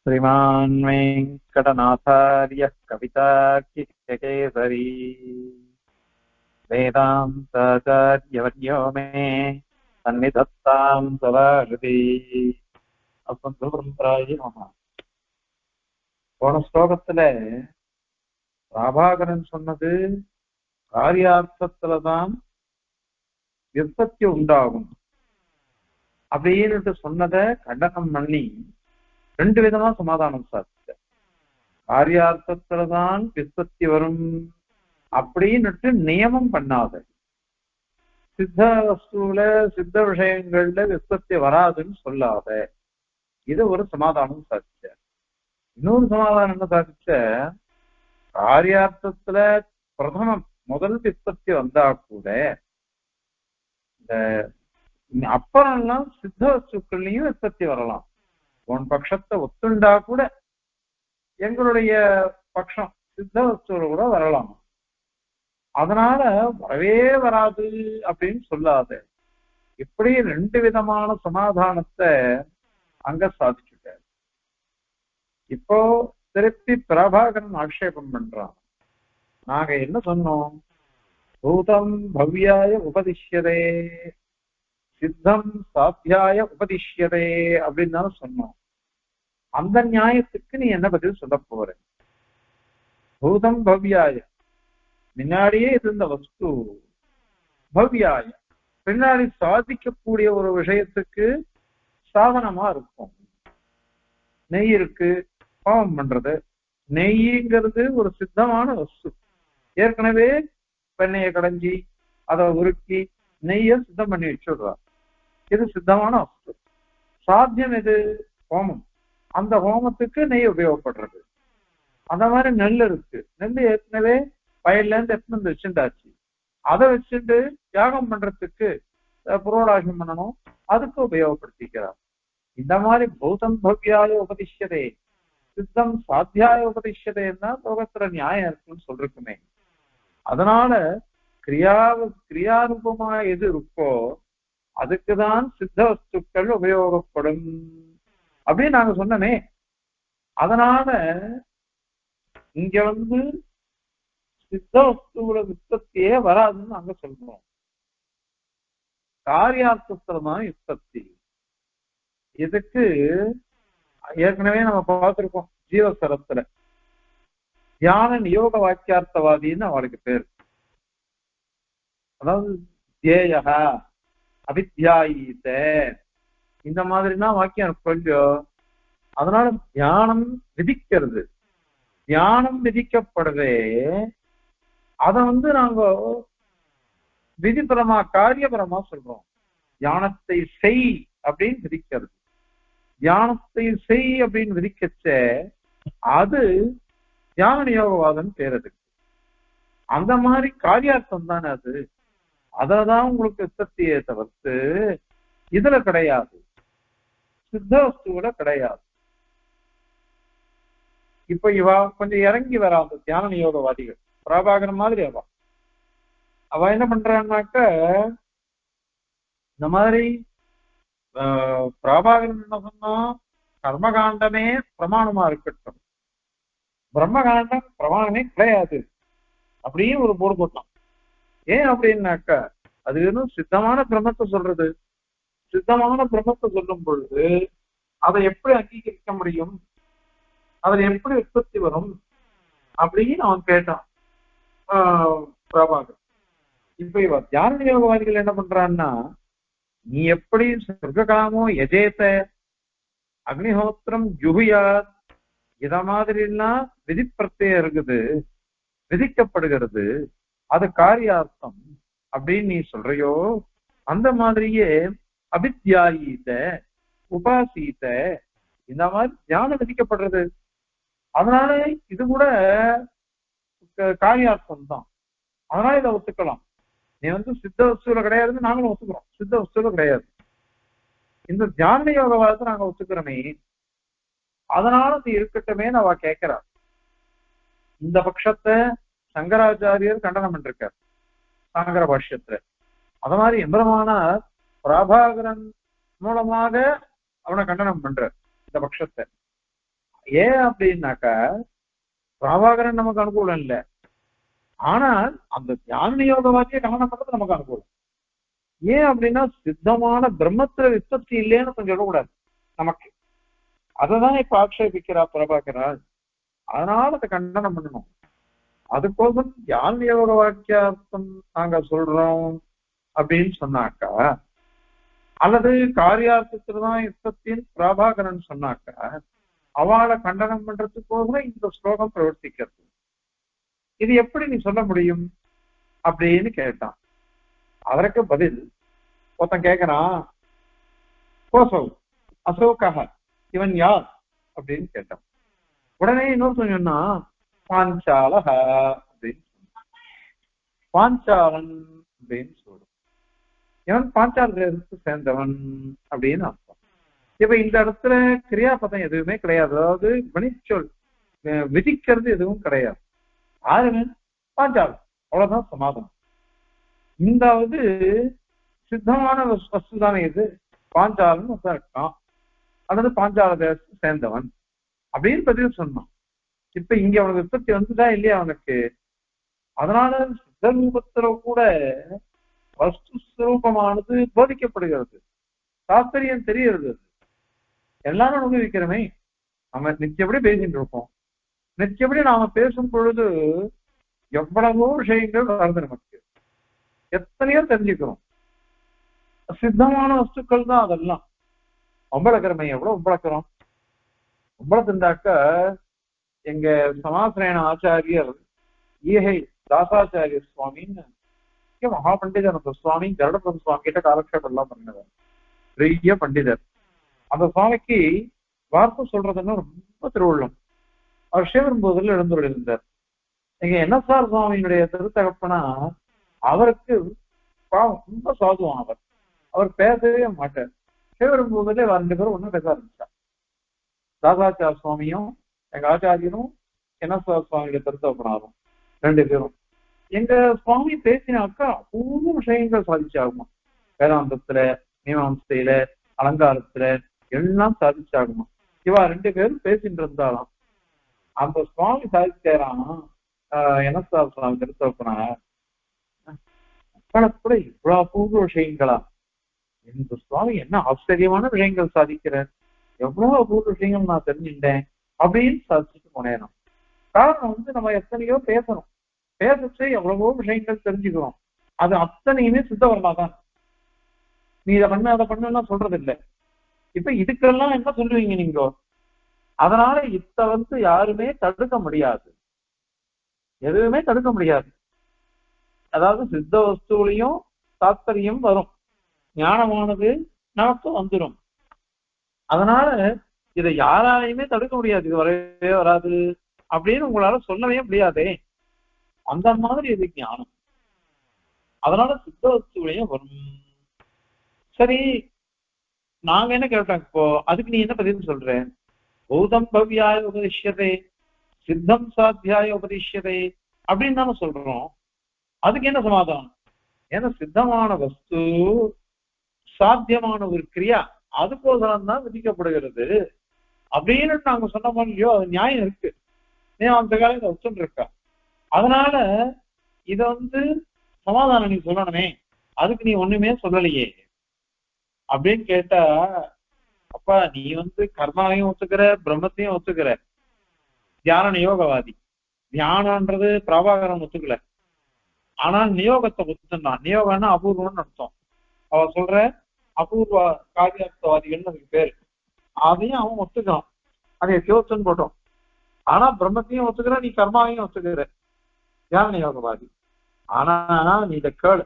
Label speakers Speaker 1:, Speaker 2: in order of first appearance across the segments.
Speaker 1: श्रीमान् वेङ्कटनाथार्यः कवितार्किककेसरी वेदान्ताचार्यवर्यो मे सन्निधत्तां सदा हृदि अस्मद्गुरुपरम्परायै नमः. போன ஸ்லோகத்துல பிரபாகரன் சொன்னது காரியார்த்தத்துலதான் விற்பத்தி உண்டாகும் அப்படின்னு சொன்னதை கண்டனம் பண்ணி ரெண்டு விதமா சமாதானம் சாதிச்ச. காரியார்த்தத்துலதான் விற்பத்தி வரும் அப்படின்னுட்டு நியமம் பண்ணாத, சித்த வஸ்துல சித்த விஷயங்கள்ல விற்பத்தி வராதுன்னு சொல்லாத, இது ஒரு சமாதானம் சாதிச்ச. இன்னொரு சமாதானம் என்ன சாதிச்ச, காரியார்த்தத்துல பிரதமம் முதல் விற்பத்தி வந்தா கூட இந்த அப்புறம் எல்லாம் சித்த வஸ்துக்கள்லயும் விற்பத்தி வரலாம். உன் பட்சத்தை ஒத்துண்டா கூட எங்களுடைய பட்சம் சித்த வஸ்துல கூட வரலாம், அதனால வரவே வராது அப்படின்னு சொல்லாத. இப்படி ரெண்டு விதமான சமாதானத்தை அங்க சாதிச்சுட்டார். இப்போ திருப்பி பிரபாகரன் ஆக்ஷேபம் பண்றான். நாங்க என்ன சொன்னோம், பூதம் பவ்யாய உபதிஷ்யதே சித்தம் சாத்தியாய உபதிஷ்யதே அப்படின்னு தானே சொன்னோம். அந்த நியாயத்துக்கு நீ என்ன பதில் சொல்ல போற? பூதம் பவ்யாய முன்னாடியே இருந்த வஸ்து பவ்யாய பின்னாடி சாதிக்கக்கூடிய ஒரு விஷயத்துக்கு சாதனமா இருக்கும். நெய் இருக்கு, பாவம் பண்றது. நெய்ங்கிறது ஒரு சித்தமான வஸ்து. ஏற்கனவே பெண்ணையை கடைஞ்சி அதை உருக்கி நெய்ய சித்தம் பண்ணி வச்சுடுறார். இது சித்தமான வஸ்து. சாத்தியம் எது? ஹோமம். அந்த ஹோமத்துக்கு நெய் உபயோகப்படுறது. அந்த மாதிரி நெல் இருக்கு. நெல் ஏற்கனவே வயல்ல இருந்து எடுத்துட்டு வந்து வச்சுட்டாச்சு. அதை வச்சுட்டு யாகம் பண்றதுக்கு புரோடாசம் பண்ணணும், அதுக்கு உபயோகப்படுத்திக்கிறார். இந்த மாதிரி பூதம் பவ்யாய உபதிஷ்யதே சித்தம் சாத்தியாய உபதிஷ்யதேன்னா லோகத்துல நியாயம் இருக்குன்னு சொல்லிருக்குமே. அதனால கிரியாரூபமா எது இருக்கோ அதுக்குதான் சித்த வஸ்துக்கள் உபயோகப்படும் அப்படின்னு நாங்க சொன்னமே. அதனால இங்க சித்த வஸ்துவோட உற்பத்தியே வராதுன்னு நாங்க சொல்றோம். காரியார்த்தத்துலதான் உற்பத்தி. இதுக்கு ஏற்கனவே நம்ம பார்த்திருக்கோம் ஜீவசரத்துல. தியான நியோக வாக்கியார்த்தவாதின்னு அவளுக்கு பேர். அதாவது தியேயா அபித்யாயீத இந்த மாதிரினா வாக்கியம் கொஞ்சம். அதனால தியானம் விதிக்கிறது, தியானம் விதிக்கப்படுதே அதை நாங்க விதிபரமா காரியபரமா சொல்றோம். தியானத்தை செய் அப்படின்னு விதிக்கிறது, தியானத்தை செய் அப்படின்னு விதிக்கச்ச அது தியான நியோகவாதம் பேரது. அந்த மாதிரி காரியார்த்தம் தானே அது. அததான் உங்களுக்கு உற்பத்தியை தவிர்த்து இதுல கிடையாது, சித்த வஸ்துவில கிடையாது. இப்ப இவா கொஞ்சம் இறங்கி வரா அந்த தியான நியோகவாதிகள், பிரபாகரன் மாதிரி. அவ என்ன பண்றான்னாக்க, இந்த மாதிரி பிரபாகரன் என்ன சொன்னா, கர்மகாண்டமே பிரமாணமா இருக்கட்டும், பிரம்மகாண்டம் பிரமாணமே கிடையாது அப்படின்னு ஒரு போர்டு போட்டான். ஏன் அப்படின்னாக்க அது வெறும் சித்தமான பிரம்மத்தை சொல்றது. சித்தமான பிரம்மத்தை சொல்லும் பொழுது அதை எப்படி அங்கீகரிக்க முடியும், அதுல எப்படி உற்பத்தி வரும் அப்படின்னு அவன் கேட்டான் பிரபாகர். இப்ப இவ தியான நியோகவாதிகள் என்ன பண்றான்னா, நீ எப்படி சொர்க்ககாமோ யஜேத அக்னிஹோத்திரம் ஜுகுயாத் இத மாதிரி எல்லாம் விதிப்பிரத்யம் இருக்குது, விதிக்கப்படுகிறது, அது காரியார்த்தம் அப்படின்னு நீ சொல்றியோ, அந்த மாதிரியே அபித்யாயீத உபாசீத இந்த மாதிரி தியானம் விதிக்கப்படுறது. அதனால இது கூட காரியார்த்தம் தான். அதனால இதை ஒத்துக்கலாம். நீ சித்த வஸ்துல கிடையாதுன்னு நாங்களும் ஒத்துக்கிறோம், சித்த வஸ்துல கிடையாது. இந்த தியான யோகவாதத்தை நாங்க ஒத்துக்கிறோமே, அதனால அது இருக்கட்டுமே அவ கேட்கிறா. இந்த பட்சத்தை சங்கராச்சாரியர் கண்டனம் பண்ணிருக்கார் சங்கர பாஷ்யத்துல. அது மாதிரி எம்பெருமானார் பிரபாகரன் மூலமாக அவனை கண்டனம் பண்ற இந்த பட்சத்தை. ஏன் அப்படின்னாக்கா பிராபாகரன் நமக்கு அனுகூலம் இல்லை. ஆனால் அந்த தியான நியோகவாதிய கவனம் பண்றது நமக்கு அனுகூலம். ஏன் அப்படின்னா சித்தமான பிரம்மத்துல விற்பத்தி இல்லைன்னு கொஞ்சம் சொல்லக்கூடாது நமக்கு. அததான் இப்ப ஆட்சேபிக்கிறா பிரபாகரா. அதனால அதை கண்டனம் பண்ணணும். அதுக்கோசம் தியான நியோக வாக்கியார்த்தம் நாங்க சொல்றோம் அப்படின்னு சொன்னாக்கா, அல்லது காரியார்த்தத்துலதான் யுத்தத்தின் பிரபாகரன் சொன்னாக்கா, அவளை கண்டனம் பண்றதுக்கோசரம் இந்த ஸ்லோகம் பிரவர்த்திக்கிறது. இது எப்படி நீ சொல்ல முடியும் அப்படின்னு கேட்டான். அதற்கு பதில் ஒருத்தன் கேட்கிறான், கோசவ் அசோகா இவன் யார் அப்படின்னு கேட்டான். உடனே இன்னொரு சொன்னா பாஞ்சாலக அப்படின்னு பாஞ்சாலன் அப்படின்னு சொல்லும். இவன் பாஞ்சாலத்துக்கு சேர்ந்தவன் அப்படின்னு அர்த்தம். இப்ப இந்த இடத்துல கிரியாபதம் எதுவுமே கிடையாது, அதாவது வினைச்சொல் விதிக்கிறது எதுவும் கிடையாது. ஆறுவன் பாஞ்சாலம், அவ்வளவுதான் சமாதானம். இந்த சித்தமான வஸ்து தானே இது, பாஞ்சாலன்னு இருக்கான் அல்லது பாஞ்சால தேசத்தை சேர்ந்தவன் அப்படின்னு பதில் சொன்னான். இப்ப இங்க அவனுக்கு உற்பத்தி வந்துதா இல்லையா அவனுக்கு? அதனால சித்த ரூபத்துல கூட வஸ்து ஸ்வரூபமானது போதிக்கப்படுகிறது, தாத்பரியம் தெரிகிறது. எல்லாரும் அனுபவிக்கிறோமே, நம்ம நிச்சயப்படி பேசிட்டு இருக்கோம். நிச்சயப்படி நாம பேசும் பொழுது எவ்வளவோ விஷயங்கள் வருது நமக்கு, எத்தனையோ தெரிஞ்சுக்கிறோம். சித்தமான வஸ்துக்கள் தான் அதெல்லாம். ஒம்பளக்கிறமை எவ்வளவு ஒம்பளக்கிறோம். ஒம்பளத்திருந்தாக்க எங்க சமாசிரயண ஆச்சாரியர் ஈகை தாசாச்சாரிய சுவாமின்னு மகா பண்டிதர் அந்த சுவாமி கருடபுரம் சுவாமி கிட்ட காலக்ஷேபம் எல்லாம் பண்ணினவர், பெரிய பண்டிதர். அந்த சுவாமிக்கு வார்த்தை சொல்றதுன்னு ரொம்ப திருவுள்ளம். அவர் சிவபெரும்போதில் எழுந்துள்ளிருந்தார். இங்க NSR சுவாமியினுடைய திருத்தகப்பனா அவருக்கு ரொம்ப சாதுவான். அவர் பேசவே மாட்டார். சிவபெரும்போதிலே 2 பேரும் ஒன்னும் பேச ஆரம்பிச்சார். தாசாச்சார சுவாமியும் எங்க ஆச்சாரியரும் NSR சுவாமியுடைய திருத்தகப்பனாரும் 2 பேரும். எங்க சுவாமி பேசினாக்கா அபூர்வ விஷயங்கள் சாதிச்சாகுமா. வேதாந்தத்துல, மீமாம்சையில, அலங்காரத்துல எல்லாம் சாதிச்சாகுமா. இவா 2 பேரும் பேசிட்டு இருந்தாலும் அந்த சுவாமி சாதிச்சாராம். NSR சுவாமி திருத்தகப்பனா கூட இவ்வளவு அபூர்வ விஷயங்களா, இந்த சுவாமி என்ன ஆச்சரியமான விஷயங்கள் சாதிக்கிறார், எவ்வளவு அபூர்வ விஷயங்கள் நான் தெரிஞ்சுட்டேன் அப்படின்னு சாதிச்சுட்டு போனேன். காரணம் நம்ம எத்தனையோ பேசணும், பேசச்சு எவ்வளவோ விஷயங்கள் தெரிஞ்சுக்கிறோம். அது அத்தனையுமே சித்தவர்மாதான். நீ இதை பண்ண அதை பண்ணலாம் சொல்றது இல்லை. இப்ப இதுக்கெல்லாம் என்ன சொல்லுவீங்க நீங்க? அதனால இத யாருமே தடுக்க முடியாது, எதுவுமே தடுக்க முடியாது. அதாவது சித்த வஸ்துலையும் தாத்பரியம் வரும், ஞானமானது நமக்கு வந்துடும். அதனால இதை யாராலையுமே தடுக்க முடியாது, இது வரவே வராது அப்படின்னு உங்களால சொல்லவே முடியாதே. அந்த மாதிரி இது ஞானம். அதனால சித்த வஸ்துலையும் வரும். சரி, நாங்க என்ன கேட்டோம் இப்போ, அதுக்கு நீ என்ன பதில் சொல்ற? பூதம் பவ்யாய உபதிஷ்யதே, சித்தம் சாத்தியாய உபதிஷ்யதே அப்படின்னு தானே சொல்றோம். அதுக்கு என்ன சமாதானம்? ஏன்னா சித்தமான வஸ்து சாத்தியமான ஒரு கிரியா, அதுக்கோசரம் தான் விதிக்கப்படுகிறது அப்படின்னு நாங்க சொன்னோமோ இல்லையோ, அது நியாயம் இருக்கு. அந்த காலம் வச்சுட்டு இருக்கா. அதனால இத சமாதானம் நீ சொல்லணுமே, அதுக்கு நீ ஒண்ணுமே சொல்லலையே அப்படின்னு கேட்டா, அப்பா நீ கர்மாவையும் ஒத்துக்கிற, பிரம்மத்தையும் ஒத்துக்கிற, தியான நியோகவாதி. தியானன்றது பிரபாகரன் ஒத்துக்கல, ஆனா நியோகத்தை ஒத்துந்தான். நியோகம்னா அபூர்வம்னு அர்த்தம். அவ சொல்ற அபூர்வ காரியார்த்தவாதிகள்னு அதுக்கு பேரு. அதையும் அவன் ஒத்துக்கிறான், அதை யோசனை போட்டோம். ஆனா பிரம்மத்தையும் ஒத்துக்கிற, நீ கர்மாவையும் ஒத்துக்கிற, தியான நியோகவாதி. ஆனா நீ இத கேளு,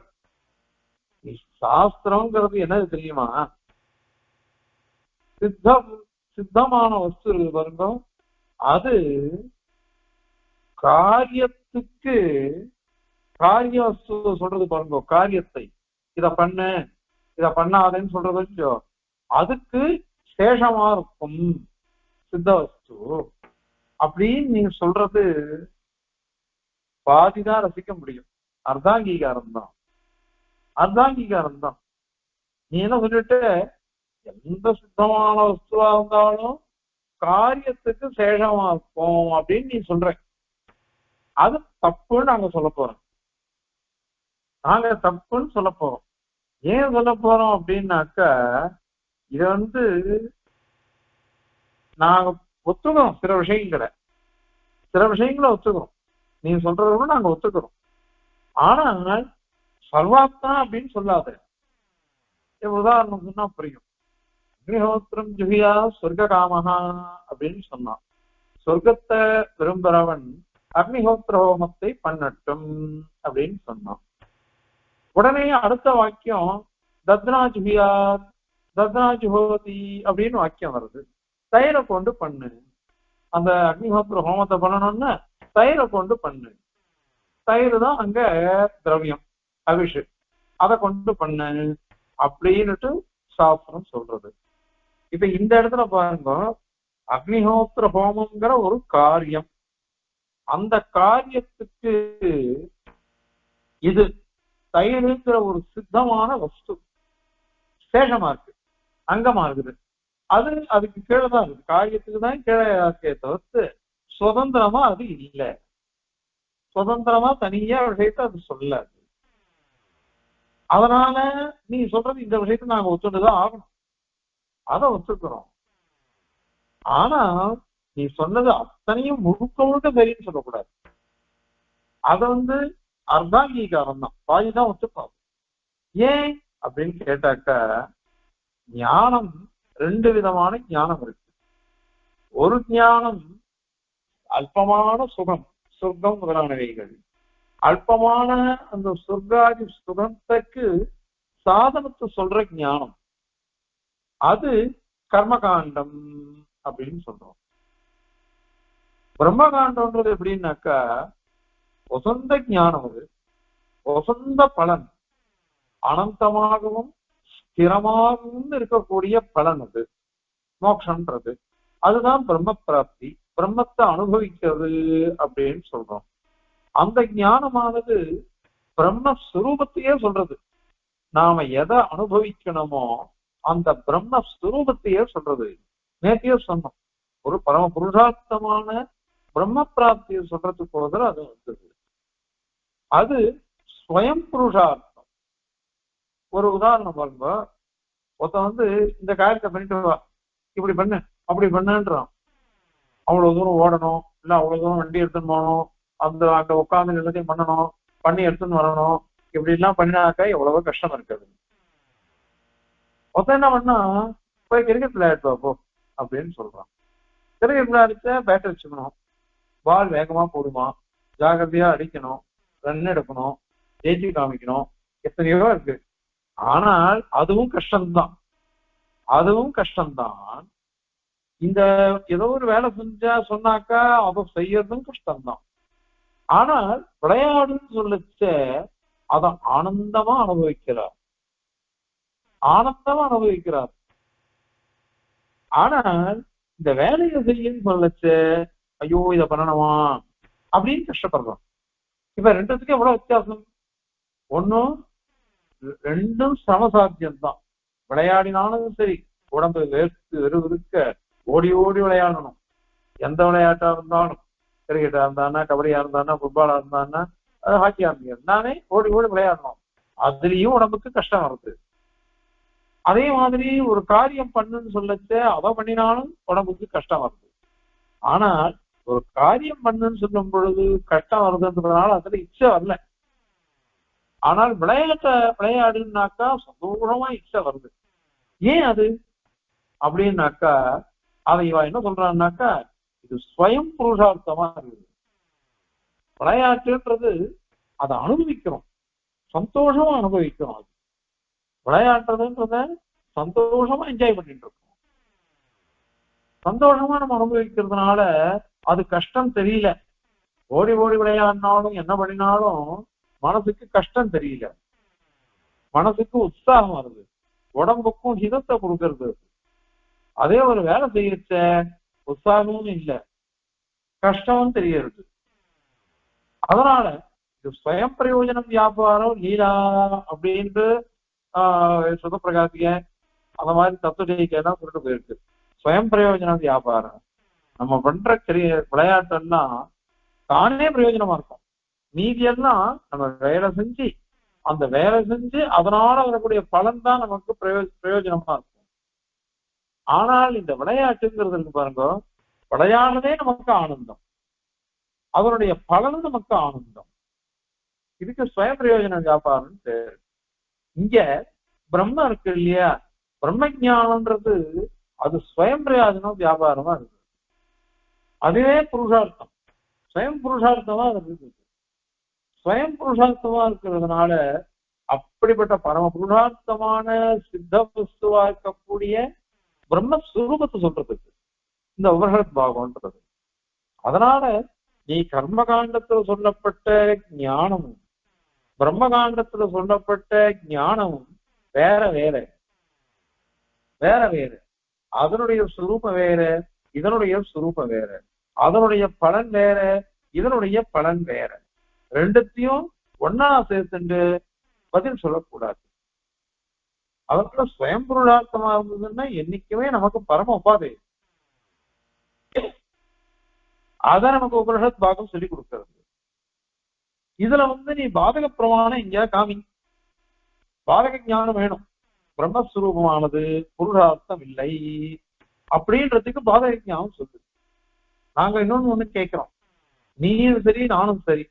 Speaker 1: நீ சாஸ்திரம்ங்கிறது என்னது தெரியுமா? சித்தமான வஸ்து இருக்கு பாருங்க, அது காரியத்துக்கு காரிய வஸ்து சொல்றது பாருங்க. காரியத்தை இத பண்ணு இத பண்ணாதேன்னு சொல்றது இல்லையோ, அதுக்கு சேஷமா இருக்கும் சித்த வஸ்து அப்படின்னு நீங்க சொல்றது பாதிதான் ரசிக்க முடியும். அர்த்தாங்கீகாரம் தான், அர்த்தாங்கீகாரம் தான். நீ என்ன சொல்லிட்டு, எந்த சுத்தமான வஸ்துவா இருந்தாலும் காரியத்துக்கு சேஷமா இருக்கும் அப்படின்னு நீ சொல்ற. அது தப்புன்னு நாங்க சொல்ல போறோம். நாங்க தப்புன்னு சொல்ல போறோம். ஏன் சொல்ல போறோம் அப்படின்னாக்கா, இத நாங்க ஒத்துக்கிறோம். சில விஷயங்களை ஒத்துக்கிறோம். நீங்க சொல்றத கூட நாங்க ஒத்துக்கிறோம். ஆனால் சர்வாத்மா அப்படின்னு சொல்லாத. உதாரணம் சொன்னா புரியும். அக்னிஹோத்திரம் ஜுகியா சொர்க்க காமஹா அப்படின்னு சொன்னான். சொர்க்கத்தை விரும்புறவன் அக்னிஹோத்திர ஹோமத்தை பண்ணட்டும் அப்படின்னு சொன்னான். உடனே அடுத்த வாக்கியம் தத்னா ஜுகியா தத்னா ஜுஹோதி அப்படின்னு வாக்கியம் வருது. தயிரை கொண்டு பண்ணு. அந்த அக்னிஹோத்திர ஹோமத்தை பண்ணணும்னா தயிரை கொண்டு பண்ணு. தயிர் தான் அங்க திரவியம், அபிஷேக். அதை கொண்டு பண்ணு அப்படின்னுட்டு சாஸ்திரம் சொல்றது. இப்ப இந்த இடத்துல பாருங்க, அக்னிஹோத்திர ஹோமம்ங்கிற ஒரு காரியம். அந்த காரியத்துக்கு இது தயிருங்கிற ஒரு சித்தமான வஸ்து சேஷமா இருக்கு, அங்கமா இருக்குது. அது அதுக்கு கீழே தான் இருக்கு, காரியத்துக்கு தான் கீழே இருக்கே தவிர்த்து சுதந்திரமா அது இல்லை. சுதந்திரமா தனியா விஷயத்த அது சொல்லாது. அதனால நீ சொல்றது இந்த விஷயத்த நாங்க ஒத்துண்டுதான் ஆகணும். அதை ஒத்துக்கிறோம். ஆனா நீ சொன்னது அத்தனையும் முழுக்க முழுக்க சரின்னு சொல்லக்கூடாது. அத அர்த்தாங்கீகாரம் தான், பாதிதான் ஒத்துப்பாங்க. ஏன் அப்படின்னு கேட்டாக்கா, ஞானம் ரெண்டு விதமான ஞானம் இருக்கு. ஒரு ஞானம் அல்பமான சுகம், சொர்க்கம் முதலானவைகள். அல்பமான அந்த சொர்க்காதி சுகத்துக்கு சாதனத்தை சொல்ற ஞானம், அது கர்மகாண்டம் அப்படின்னு சொல்றோம். பிரம்மகாண்டம்ன்றது எப்படின்னாக்கா வசந்த ஞானம், அது வசந்த பலன், அனந்தமாகவும் ஸ்திரமாகவும் இருக்கக்கூடிய பலன். அது மோட்சம்ன்றது அதுதான் பிரம்ம பிராப்தி, பிரம்மத்தை அனுபவிக்கிறது அப்படின்னு சொல்றோம். அந்த ஞானமானது பிரம்மஸ்வரூபத்தையே சொல்றது. நாம எதை அனுபவிக்கணுமோ அந்த பிரம்மஸ்வரூபத்தையே சொல்றது. நேற்றையே சொன்னோம், ஒரு பரம புருஷார்த்தமான பிரம்ம பிராப்தியை சொல்றதுக்கு அது வந்தது. அது ஸ்வயம் புருஷார்த்தம். ஒரு உதாரணம் பாருங்க, ஒருத்தன் இந்த காரியத்தை பண்ணிட்டு வா, இப்படி பண்ணு அப்படி பண்ணுன்றான். அவ்வளவு தூரம் ஓடணும், இல்ல அவ்வளவு தூரம் வண்டி எடுத்துன்னு போகணும், அங்க உட்காந்து எல்லாத்தையும் பண்ணணும், பண்ணி எடுத்துன்னு வரணும். இப்படி எல்லாம் பண்ணினாக்கா எவ்வளவோ கஷ்டம் இருக்காது. ஒருத்தன் என்ன பண்ணா, போய் கிரிக்கெட் விளையாட்டு போ அப்படின்னு சொல்றான். கிரிக்கெட் விளையாடிச்ச பேட் வச்சுக்கணும், பால் வேகமா போடுமா, ஜாகிரதையா அடிக்கணும், ரன் எடுக்கணும், ஜெயிச்சு காமிக்கணும், எத்தனையோ இருக்கு. ஆனால் அதுவும் கஷ்டம்தான். இந்த ஏதோ ஒரு வேலை செஞ்சா சொன்னாக்கா அதை செய்யறதும் கஷ்டம்தான். ஆனால் விளையாடுன்னு சொல்லிச்ச அதை ஆனந்தமா அனுபவிக்கிறார். ஆனால் இந்த வேலையை செய்யன்னு சொல்லச்சு ஐயோ இதை பண்ணணுமா அப்படின்னு கஷ்டப்படுறோம். இப்ப ரெண்டுத்துக்கும் எவ்வளவு வித்தியாசம்? ஒன்னும் ரெண்டும் சமசாத்தியம்தான். விளையாடினாலும் சரி, உடம்பு வெறுக்க ஓடி ஓடி விளையாடணும். எந்த விளையாட்டா இருந்தாலும், கிரிக்கெட்டா இருந்தானா, கபடியா இருந்தானா, ஃபுட்பாலா இருந்தானா, ஹாக்கியா இருந்தா எல்லாமே ஓடி ஓடி விளையாடணும். அதுலயும் உடம்புக்கு கஷ்டம் வருது. அதே மாதிரி ஒரு காரியம் பண்ணுன்னு சொல்லச்ச அதை பண்ணினாலும் உடம்புக்கு கஷ்டம் வருது. ஆனால் ஒரு காரியம் பண்ணுன்னு சொல்லும் பொழுது கஷ்டம் வருதுன்றதுனால அதுல இச்சை வரல. ஆனால் விளையாடுனாக்கா சந்தோஷமா இச்சை வருது. ஏன் அது அப்படின்னாக்கா, அதை இவ என்ன சொல்றான்னாக்கா, இது ஸ்வயம் புருஷார்த்தமா இருக்குது. விளையாட்டுன்றது அதை அனுபவிக்கிறோம், சந்தோஷமா அனுபவிக்கிறோம். அது விளையாட்டுறதுன்றத சந்தோஷமா என்ஜாய் பண்ணிட்டு இருக்கோம். சந்தோஷமா நம்ம அனுபவிக்கிறதுனால அது கஷ்டம் தெரியல. ஓடி ஓடி விளையாடினாலும் என்ன பண்ணினாலும் மனசுக்கு கஷ்டம் தெரியல. மனசுக்கு உற்சாகம் வருது, உடம்புக்கும் ஹிதத்தை கொடுக்கறது. அதே ஒரு வேலை செய்யச்ச உற்சாகமும் இல்லை, கஷ்டமும் தெரியறது. அதனால இது ஸ்வயம் பிரயோஜனம் வியாபாரம் லீலா அப்படின்ட்டு சுதப்பிரகாசிய அந்த மாதிரி தத்துவ எல்லாம் சொல்லிட்டு போயிருக்கு. ஸ்வயம் பிரயோஜனம் வியாபாரம் நம்ம பண்ற விளையாட்டெல்லாம் தானே பிரயோஜனமா இருக்கும். மீதியெல்லாம் நம்ம வேலை செஞ்சு அந்த வேலை செஞ்சு அதனால வரக்கூடிய பலன் தான் நமக்கு பிரயோஜனமா இருக்கும். ஆனால் இந்த விளையாட்டுங்கிறது இருக்கு பாருங்க, விளையாடுறதே நமக்கு ஆனந்தம், அதனுடைய பலனும் நமக்கு ஆனந்தம். இதுக்கு சுய பிரயோஜன வியாபாரம் பேரு. இங்க பிரம்ம இருக்கு இல்லையா, பிரம்ம ஞானம்ன்றது அது சுயம் பிரயோஜனம் வியாபாரமா இருக்கு. அதுவே புருஷார்த்தம், சுயம் புருஷார்த்தமா இருக்குது. சுயம் புருஷார்த்தமா இருக்கிறதுனால அப்படிப்பட்ட பரம புருஷார்த்தமான சித்த வஸ்துவா இருக்கக்கூடிய பிரம்மஸ்வரூபத்தை சொல்றதுக்கு இந்த உபனிஷத் பாகம்ன்றது. அதனால நீ கர்மகாண்டத்துல சொல்லப்பட்ட ஞானமும் பிரம்மகாண்டத்துல சொல்லப்பட்ட ஞானமும் வேற வேற வேற வேற. அதனுடைய சுரூபம் வேற, இதனுடைய சுரூபம் வேற. அதனுடைய பலன் வேற, இதனுடைய பலன் வேற. ரெண்டுத்தையும் ஒன்னா சேர்த்துண்டு பதில் சொல்லக்கூடாது. அதனால சுயம் பொருளார்த்தமா இருந்ததுன்னா என்னைக்குமே நமக்கு பரம உபாதை. அத நமக்கு உபனிஷத் பாகம் சொல்லி கொடுக்கிறது. இதுல நீ பாதக பிரமாணம் இங்க காமி, பாதக ஞானம் வேணும், பிரம்மஸ்வரூபமானது புருஷார்த்தம் இல்லை அப்படின்றதுக்கு பாதக ஞானம் சொல்லுது. நாங்க இன்னொன்னு கேட்கிறோம், நீயும் சரி நானும் சரி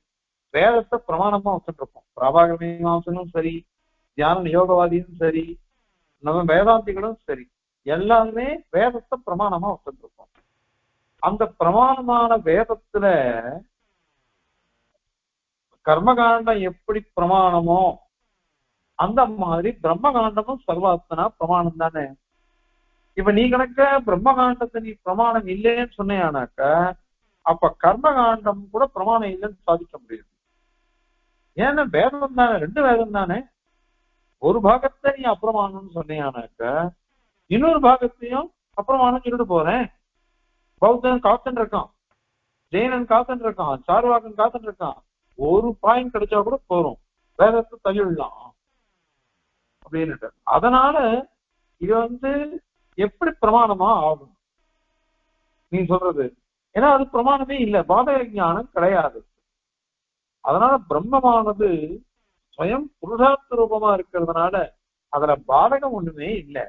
Speaker 1: வேதத்தை பிரமாணமா வச்சுருப்போம். பிரபாகர மீமாம்சனும் சரி, தியான யோகவாதியும் சரி, நம்ம வேதாந்திகளும் சரி, எல்லாருமே வேதத்தை பிரமாணமா வச்சுருப்போம். அந்த பிரமாணமான வேதத்துல கர்மகாண்டம் எப்படி பிரமாணமோ அந்த மாதிரி பிரம்மகாண்டமும் சர்வாத்மனா பிரமாணம் தானே. இப்ப நீ கணக்க பிரம்மகாண்டத்தை நீ பிரமாணம் இல்லைன்னு சொன்னேனாக்க அப்ப கர்மகாண்டம் கூட பிரமாணம் இல்லைன்னு சாதிக்க முடியாது. ஏன்னா வேதம் தானே, ரெண்டு வேதம் தானே. ஒரு பாகத்தை நீ அப்பிரமாணம்னு சொன்னேனாக்க இன்னொரு பாகத்தையும் அப்பிரமாணம் சொல்லிட்டு போறேன். பௌத்தன் காத்துன்னு இருக்கான், ஜெயினன் காத்துன்னு இருக்கான், சார்வாகன் காத்துன்னு இருக்கான். ஒரு பாயிண்ட் கிடைச்சா கூட போறோம், வேதத்தை தள்ளிடலாம் அப்படின்னு. அதனால இது எப்படி பிரமாணமா ஆகும் நீ சொல்றது? ஏன்னா அது பிரமாணமே இல்லை, பாதக ஞானம் கிடையாது. அதனால பிரம்மமானது ஸ்வயம் புருஷார்த்த ரூபமா இருக்கிறதுனால அதுல பாதகம் ஒண்ணுமே இல்லை.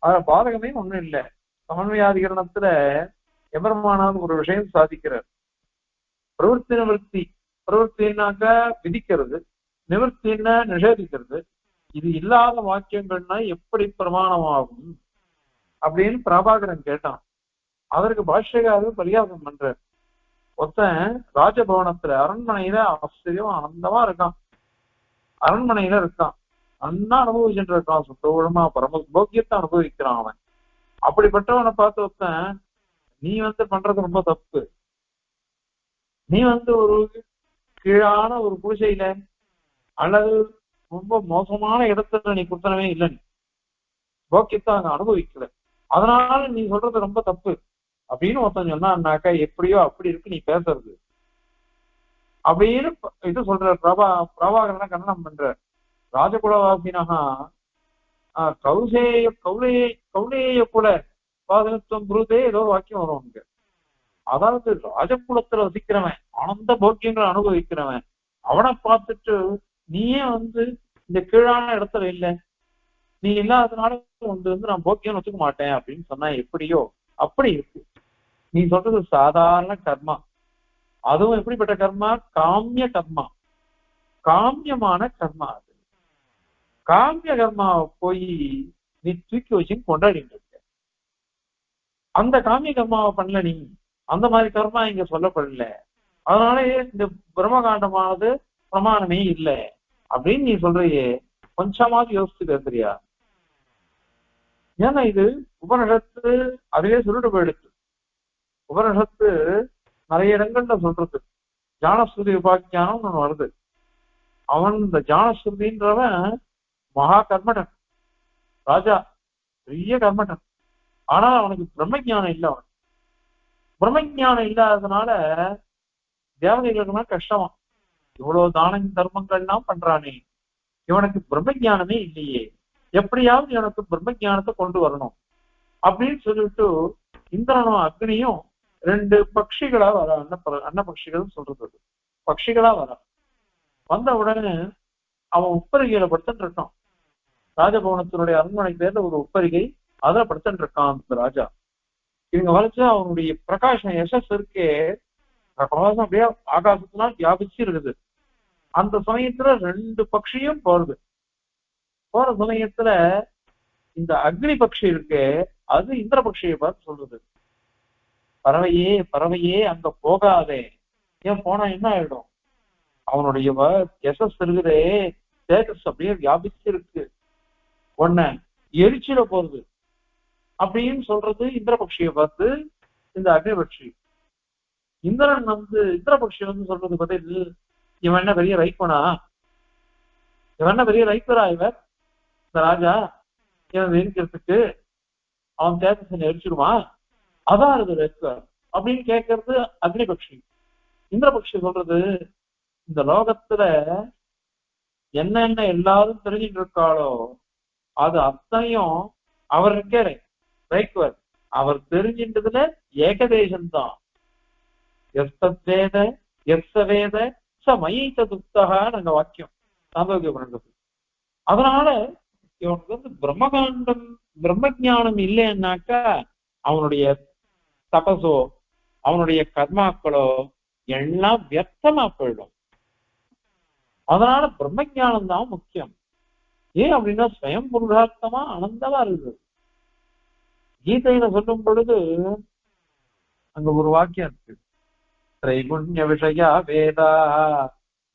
Speaker 1: அதுல பாதகமே ஒண்ணும் இல்லை. சமன்வயாதிகரணத்துல எபெருமானாவது ஒரு விஷயம் சாதிக்கிறார். பிரவருத்தி நிவர்த்தி, பிரவருத்தின்னாக்க விதிக்கிறது, நிவர்த்தின்னா நிஷேதிக்கிறது. இது இல்லாத வாக்கியங்கள்னா எப்படி பிரமாணமாகும் அப்படின்னு பிரபாகரன் கேட்டான். அதற்கு பாஷ்யக்காரர் பரிகாசம் பண்றார். ஒருத்தன் ராஜபவனத்துல அரண்மனையில ஆச்சரியம் ஆனந்தமா இருக்கான், அரண்மனையில இருக்கான், நல்லா அனுபவிச்சுட்டு இருக்கான், சுத்தமா பரம போக்கியத்தை அனுபவிக்கிறான் அவன். அப்படிப்பட்டவனை பார்த்து ஒருத்தன், நீ பண்றது ரொம்ப தப்பு, நீ ஒரு கீழான ஒரு குடிசையில அல்லது ரொம்ப மோசமான இடத்துல நீ குத்தனவே இல்லை, நீ போக்கியத்தை அங்க அனுபவிக்கல, அதனால நீ சொல்றது ரொம்ப தப்பு அப்படின்னு ஒருத்தன் சொன்னான்னாக்கா எப்படியோ அப்படி இருக்கு நீ பேசுறது அப்படின்னு இது சொல்ற. பிரபாகரனை கண்டனம் பண்ற. ராஜகுலவாசினகா கௌலேய குல பாதகத்துவம் குருதே ஏதோ ஒரு வாக்கியம் வரும் அங்க. அதாவது ராஜகுலத்துல வசிக்கிறவன், ஆனந்த போக்கியங்களை அனுபவிக்கிறவன், அவனை பார்த்துட்டு நீயே இந்த கீழான இடத்துல இல்லை, நீ இல்லாததுனால நான் போக்கியம் வச்சுக்க மாட்டேன் அப்படின்னு சொன்னா எப்படியோ அப்படி இருக்கு. நீ சொல்றது சாதாரண கர்மா, அதுவும் எப்படிப்பட்ட கர்மா? காமிய கர்மா, காமியமான கர்மா. அது காமிய கர்மாவை போய் நீ தூக்கி வச்சுன்னு கொண்டாடிட்டு இருக்க. அந்த காமிய கர்மாவை பண்ணல நீ, அந்த மாதிரி கர்மா இங்க சொல்லப்படல. அதனால இந்த பிரம்மகாண்டமானது பிரமாணமே இல்லை அப்படின்னு நீ சொல்றியே, கொஞ்சமாவது யோசிச்சு பேசுறியா? ஏன்னா இது உபனிஷத்து அதுவே சொல்லிட்டு போயிடுச்சு. உபனிஷத்து நிறைய இடங்கள்ல சொல்றது ஜானஸ்ருதி உபாக்கியானம் ஒண்ணு வருது. அவன் இந்த ஜானஸ்ருதின்றவன் மகா கர்மடன், ராஜா, பெரிய கர்மடன். ஆனா அவனுக்கு பிரம்மஜானம் இல்லை. அவன் பிரம்மஜானம் இல்லாததுனால தேவதைகளுக்குனா கஷ்டமா, இவ்வளவு தான தர்மங்கள்லாம் பண்றானே, இவனுக்கு பிரம்மஜானமே இல்லையே, எப்படியாவது இவனுக்கு பிரம்மஜானத்தை கொண்டு வரணும் அப்படின்னு சொல்லிட்டு இந்திரனும் அக்னியும் ரெண்டு பட்சிகளா வர அன்ன பட்சிகள் சொல்றது அது. பட்சிகளா வர வந்த உடனே அவன் உப்பரிகையில படுத்துட்டு இருக்கான். ராஜபவனத்தினுடைய அரண்மனை பேர்ல ஒரு உப்பரிகை அதுல படுத்துட்டு இருக்கான் அந்த ராஜா. இவங்க வரைச்சு அவனுடைய பிரகாசம் யசஸ் இருக்கே, பிரகாசம் அப்படியே ஆகாசத்தினால் வியாபிச்சு இருக்குது. அந்த சமயத்துல ரெண்டு பட்சியும் போறது. போற சமயத்துல இந்த அக்னி பட்சி இருக்கே அது இந்திர பட்சியை பார்த்து சொல்றது, பறவையே பறவையே அங்க போகாதே. ஏன் போனா என்ன ஆயிடும், அவனுடைய யசஸ் இருக்குதே, தேஜஸ் அப்படியே வியாபிச்சு இருக்கு, ஒன்ன எரிச்சிட போறது அப்படின்னு சொல்றது இந்திரபக்ஷியை பார்த்து இந்த அக்னிபக்ஷி. இந்திரன் இந்திரபக்ஷி சொல்றது பதில், இவன் என்ன பெரிய ரைப்பனா, இவன் என்ன பெரிய ரைப்பரா, இவர் இந்த ராஜா இவன் எரிக்கிறதுக்கு அவன் தேஜஸ் எரிச்சிடுமா, அதான் இது ரைப்பர் அப்படின்னு கேட்கறது அக்னிபக்ஷி. இந்திரபக்ஷி சொல்றது, இந்த லோகத்துல என்னென்ன எல்லாரும் தெரிஞ்சுட்டு இருக்காளோ அது அத்தனையும் அவர் இருக்காரு ரைக்வர், அவர் தெரிஞ்சின்றதுல ஏகதேசம்தான். எஸ்தத்வேத எஸ்ஸவேத ச மயீத துப்தகா நாங்க வாக்கியம் சாந்தோக்கிய பன்னெண்டு. அதனால இவனுக்கு பிரம்மகாண்டம் பிரம்ம ஜானம் இல்லைன்னாக்கா அவனுடைய தபசோ அவனுடைய கர்மாக்களோ எல்லாம் வியர்த்தமா போயிடும். அதனால பிரம்ம ஜானம் தான் முக்கியம். ஏன் அப்படின்னா ஸ்வயம் புருஷார்த்தமா ஆனந்தமா இருக்குது. கீதையில சொல்லும் பொழுது அங்க ஒரு வாக்கியம் இருக்கு, திரைகுண்ய விஷயா வேதா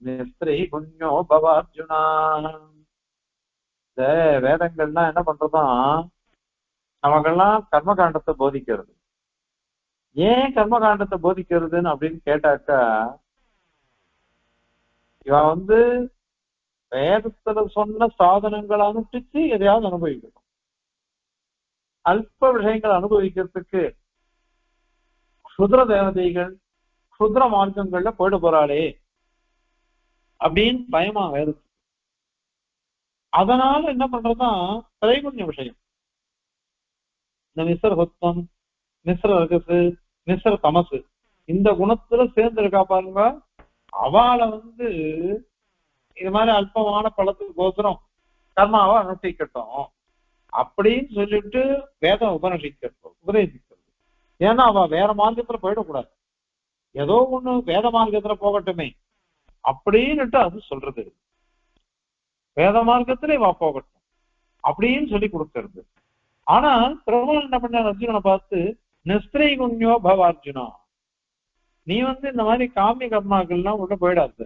Speaker 1: நிஸ்திரைகுண்யோ பவார்ஜுனா. இந்த வேதங்கள்லாம் என்ன பண்றதும் நமக்கெல்லாம் கர்மகாண்டத்தை போதிக்கிறது. ஏன் கர்மகாண்டத்தை போதிக்கிறதுன்னு அப்படின்னு கேட்டாக்கா, இவன் வேதத்துல சொன்ன சாதனங்களை அனுப்பிச்சு எதையாவது அனுபவிக்கணும். அல்ப விஷயங்களை அனுபவிக்கிறதுக்கு க்ஷுத்ர தேவதைகள் க்ஷுத்ர மார்க்கங்கள்ல போயிட போறாளே அப்படின்னு பயமா வேதம். அதனால என்ன பண்றதுதான் திரைகுண்ய விஷயம். இந்த மிஸ்ர சொத்தம், மிஸ்ர ரகசு, மிஸ்ர தமசு இந்த குணத்துல சேர்ந்து இருக்கா பாருங்க, அவளை இது மாதிரி அல்பமான பழத்துக்கு கோசரம் கர்மாவை அனுஷ்டிக்கட்டும் அப்படின்னு சொல்லிட்டு வேதம் உபதேசிக்கிறது. ஏன்னா அவ வேற மார்க்கத்துல போயிடக்கூடாது, ஏதோ ஒண்ணு வேத மார்க்கத்துல போகட்டுமே அப்படின்னுட்டு அது சொல்றது. வேத மார்க்கத்திலே வா போகட்டும் அப்படின்னு சொல்லி கொடுக்கறது. ஆனா பிரபலம் என்ன பண்ண அர்ஜுனனை பார்த்து, நிஸ்திரை குண்யோ பவ அர்ஜுனா, நீ இந்த மாதிரி காமிய கர்மாக்கள்லாம் உள்ள போயிடாது,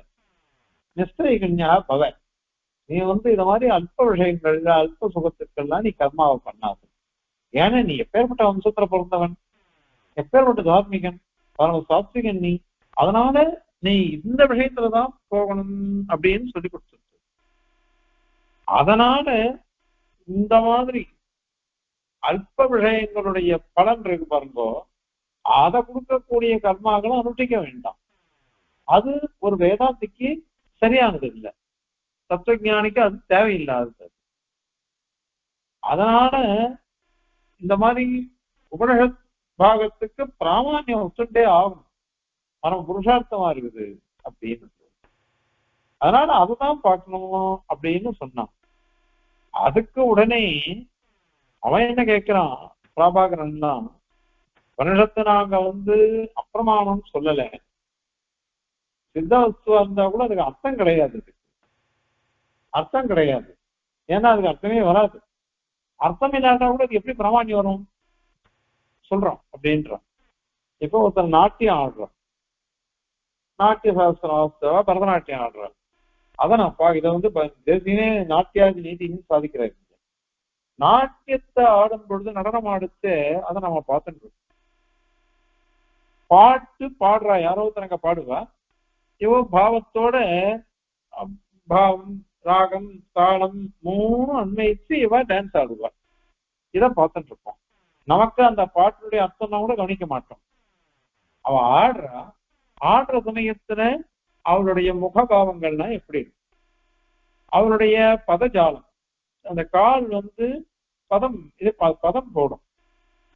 Speaker 1: நிஸ்திரை குண்யா பவ, நீ இத மாதிரி அல்ப விஷயங்கள்ல அல்ப சுகத்துக்கெல்லாம் நீ கர்மாவை பண்ணாது. ஏன்னா நீ எப்பேற்பட்ட வம்சத்துல பிறந்தவன், எப்பேற்பட்ட தார்மிகன், பரம சாத்விகன் நீ, அதனால நீ இந்த விஷயத்துலதான் போகணும் அப்படின்னு சொல்லி கொடுத்துருக்கு. அதனால இந்த மாதிரி அல்ப விஷயங்களுடைய பலன் இருக்கு பாருங்கோ, அதை கொடுக்கக்கூடிய கர்மாக்களும் அனுஷ்டிக்க வேண்டாம். அது ஒரு வேதாந்திக்கு சரியானது இல்லை, தத்துவஞானிக்கு அது தேவையில்லாதது. அதனால இந்த மாதிரி உபனிஷத் பாகத்துக்கு பிராமான்யம் ஒத்துட்டே ஆகும், மனம் புருஷார்த்தமா இருக்குது அப்படின்னு. அதனால அதுதான் பார்க்கணும் அப்படின்னு சொன்னான். அதுக்கு உடனே அவன் என்ன கேட்கிறான், பிரபாகரன்லாம் உபனிஷத்தை நாங்க அப்பிரமாணம் சொல்லல, சித்த வஸ்துவா இருந்தா கூட அதுக்கு அர்த்தம் கிடையாது, அர்த்தம் கிடையாது. ஏன்னா அதுக்கு அர்த்தமே வராது. அர்த்தம் இல்லாட்டா கூட அது எப்படி பிரமாணம் வரும் சொல்றோம் அப்படின்றான். இப்போ ஒருத்தர் நாட்டியம் ஆடுறான், நாட்டிய சாஸ்திரம் பரதநாட்டியம் ஆடுறான், அதான் இதை தேசியனே நாட்டியாதி நீதினு சாதிக்கிறாரு. நாட்டியத்தை ஆடும் பொழுது நடனம் ஆடுத்து அதை நம்ம பார்த்துட்டு இருக்கோம். பாட்டு பாடுறா, யாரோ தனக்கு பாடுவா, இவ பாவத்தோட பாவம் ராகம் தாளம் மூணு அன்வயிச்சு இவ டான்ஸ் ஆடுவா. இதை பார்த்துட்டு இருப்போம். நமக்கு அந்த பாட்டுடைய அர்த்தம்னா கூட கவனிக்க மாட்டோம். அவ ஆடுற சமயத்துல அவளுடைய முகபாவங்கள்லாம் எப்படி இருக்கு, அவளுடைய பதஜாலம், அந்த கால் பதம் போடும்,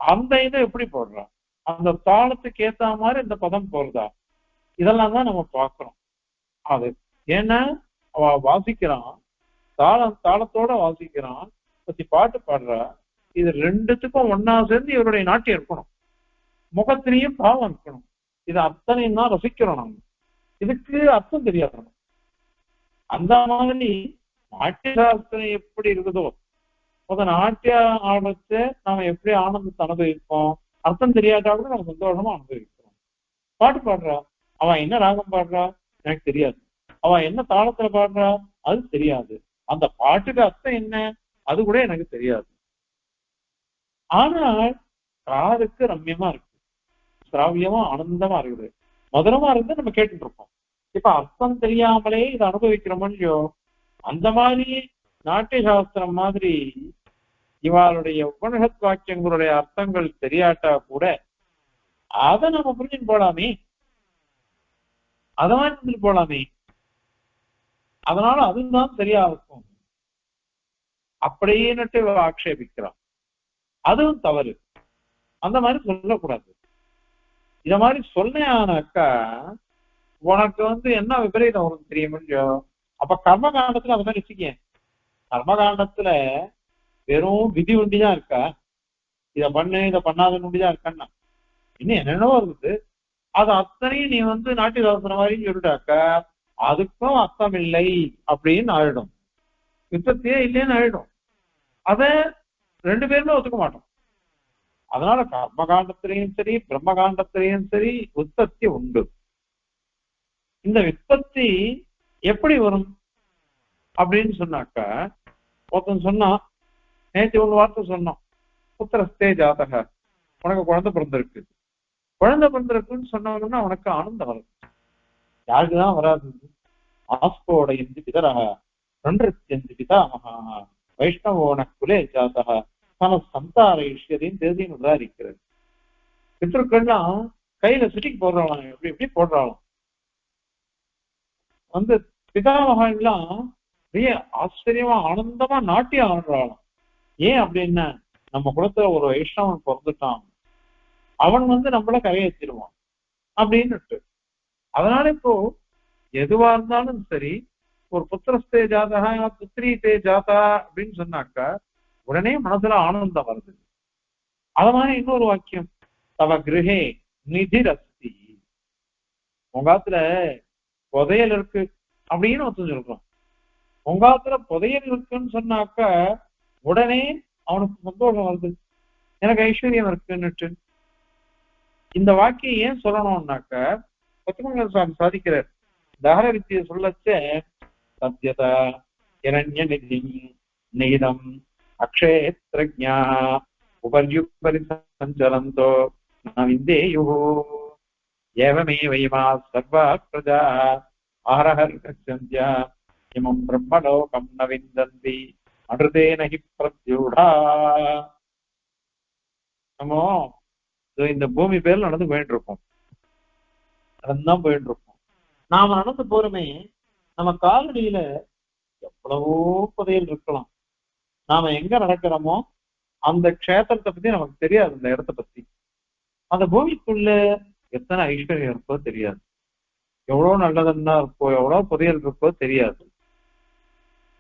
Speaker 1: அந்த இதை எப்படி போடுறா, அந்த தாளத்துக்கு ஏத்த மாதிரி இந்த பதம் போறதா, இதெல்லாம் தான் நம்ம பார்க்கிறோம். அது ஏன்னா அவ வாசிக்கிறான், தாளத்தோட வாசிக்கிறான், பத்தி பாட்டு பாடுறா. இது ரெண்டுத்துக்கும் ஒன்னா சேர்ந்து இவருடைய நாட்டியம் இருக்கணும், முகத்திலையும் பாவம் இருக்கணும். இது அத்தனையும் தான் ரசிக்கிறோம் நம்ம. இதுக்கு அர்த்தம் தெரியாது. அந்த மாதிரி நாட்டிய சாஸ்திரம் எப்படி இருக்குதோ அந்த நாட்டிய ஆடத்தை நாம எப்படி ஆனந்தத்தை அனுபவிப்போம், அர்த்தம் தெரியாட்டா கூட நம்ம சந்தோஷமா அனுபவிக்கிறோம். பாட்டு பாடுறா, அவன் என்ன ராகம் பாடுறா எனக்கு தெரியாது, அவன் என்ன தாளத்துல பாடுறா அது தெரியாது, அந்த பாட்டுக்கு அர்த்தம் என்ன அது கூட எனக்கு தெரியாது. ஆனால் காதுக்கு ரம்யமா இருக்கு, சிராவியமா ஆனந்தமா இருக்குது, மதுரமா இருந்து நம்ம கேட்டுட்டு இருக்கோம். இப்ப அர்த்தம் தெரியாமலே இதை அனுபவிக்கிறோமோ இல்லையோ, அந்த மாதிரி நாட்டிய சாஸ்திரம் மாதிரி இவாளுடைய உபனிஷத் வாக்கியங்களுடைய அர்த்தங்கள் தெரியாட்டா கூட அதை நம்ம புரிஞ்சுட்டு போலாமே, அதை மாதிரி போலாமே, அதனால அதுதான் சரியா இருக்கும் அப்படின்னுட்டு ஆக்ஷேபிக்கிறான். அதுவும் தவறு, அந்த மாதிரி சொல்லக்கூடாது. இத மாதிரி சொன்னாக்கா உனக்கு என்ன விபரீதம் வரும் தெரியுமோ. அப்ப கர்மகாண்டத்துல அது மாதிரி வச்சுக்க, கர்மகாண்டத்துல வெறும் விதி ஒண்டிதான் இருக்கா, இத பண்ணு இதை பண்ணாதன்னு ஒண்டிதான் இருக்கான்னா இன்னும் என்னென்னவோ இருக்குது. அது அத்தனையும் நீ நாட்டிய சாஸ்திரம் மாதிரி சொல்லிட்டாக்கா அதுக்கும் அர்த்தம் இல்லை அப்படின்னு ஆயிடும், யுத்தத்தையே இல்லைன்னு ஆயிடும். அத ரெண்டு பேருமே ஒத்துக்க மாட்டோம். அதனால கர்மகாண்டத்திலையும் சரி பிரம்மகாண்டத்திலையும் சரி உற்பத்தி உண்டு. இந்த உற்பத்தி எப்படி வரும் அப்படின்னு சொன்னாக்கா, ஒருத்தன் சொன்னா நேற்று ஒரு வார்த்தை சொன்னோம், புத்திரஸ்தே ஜாதக, உனக்கு குழந்தை பிறந்திருக்கு, குழந்தை பிறந்திருக்குன்னு சொன்னவங்கன்னா உனக்கு ஆனந்தம் வரும். யாருக்குதான் வராது? ஆஸ்போட எந்த பிதரக ரெண்டு பிதாமகா வைஷ்ணவோன குலே ஜாதக தன சந்தார இஷ்யதையும் தேதியும் உதாரிக்கிறது. பித்திருக்கள்லாம் கையில சுட்டிக்கு போடுறாளாம், எப்படி எப்படி போடுறாளாம். பிதாமகன்லாம் ஆச்சரியமா ஆனந்தமா நாட்டியம் ஆடுறாளாம். ஏன் அப்படின்னா நம்ம குலத்துல ஒரு வைஷ்ணவன் பிறந்துட்டான், அவன் நம்மள கரையேற்றிடுவான் அப்படின்னுட்டு. அதனால இப்போ எதுவா இருந்தாலும் சரி, ஒரு புத்திரஸ்தே ஜாதகா புத்திரி தே ஜாதா அப்படின்னு சொன்னாக்கா உடனே மனசுல ஆனந்தம் வருது. அத மாதிரி இன்னொரு வாக்கியம், தவ கிரகே நிதிரஸ்தி, உங்காத்துல புதையல் இருக்கு அப்படின்னு ஒருத்தன் சொல்றோம். உங்காத்துல புதையல் இருக்குன்னு சொன்னாக்கா உடனே அவனுக்கு சந்தோஷம் வருது, எனக்கு ஐஸ்வர்யம் இருக்குன்னுட்டு. இந்த வாக்கியம் ஏன் சொல்லணும்னாக்க பத்துமங்கல சுவாமி சாதிக்கிறார். தகர வித்தியை சொல்லச்ச சத்யத இரண்ய நிதி நீதம் அக்ஷேத்ரஜா உபர்யுபரி சஞ்சலந்தோ நவிந்தேயு ஏவமே வைமா சர்வா பிரஜா ஆரஹர் கச்சந்தியா இமம் பிரம்மலோகம் நவிந்தந்தி அனுதே நகி பிரத்யூடா. நம்ம இந்த பூமி பேர்ல நடந்து போயிட்டு இருக்கோம், நடந்துதான் போயிட்டு இருக்கோம். நாம நடந்து போறோமே, நம்ம காலடியில எவ்வளவோ புதையல் இருக்கலாம். நாம எங்க நடக்கிறோமோ அந்த க்ஷேத்திரத்தை பத்தி நமக்கு தெரியாது, அந்த இடத்த பத்தி. அந்த பூமிக்குள்ள எத்தனை ஐஸ்வர்யம் இருக்கோ தெரியாது, எவ்வளவு நல்லதன்னா இருக்கோ, எவ்வளவு புதையல் இருக்கோ தெரியாது.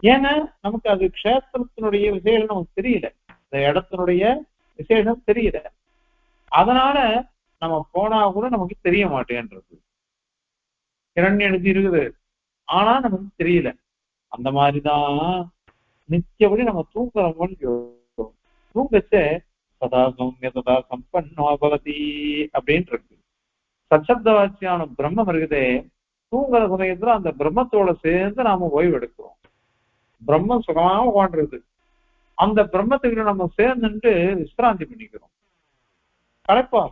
Speaker 1: ஏன்னா நமக்கு அது க்ஷேத்திரத்தினுடைய விசேஷம் நமக்கு தெரியல, இந்த இடத்தினுடைய விசேஷம் தெரியல. அதனால நம்ம போனா கூட நமக்கு தெரிய மாட்டேன்றது. இரண்டு எழுதி இருக்குது ஆனா நமக்கு தெரியல. அந்த மாதிரிதான் நிச்சயப்படி நம்ம தூங்குறோம், தூங்கச்ச சதா சௌமிய சதா சம்பன்னோ பவதி அப்படின்னு இருக்கு. சச்சப்த வாட்சியான பிரம்மம் இருக்குதே, தூங்குற சமயத்துல அந்த பிரம்மத்தோட சேர்ந்து நாம ஓய்வு எடுக்கிறோம். பிரம்மம் சுகமா உட்காண்டிருக்கு, அந்த பிரம்மத்துக்கு நம்ம சேர்ந்துட்டு விசிராந்தி பண்ணிக்கிறோம், களைப்பா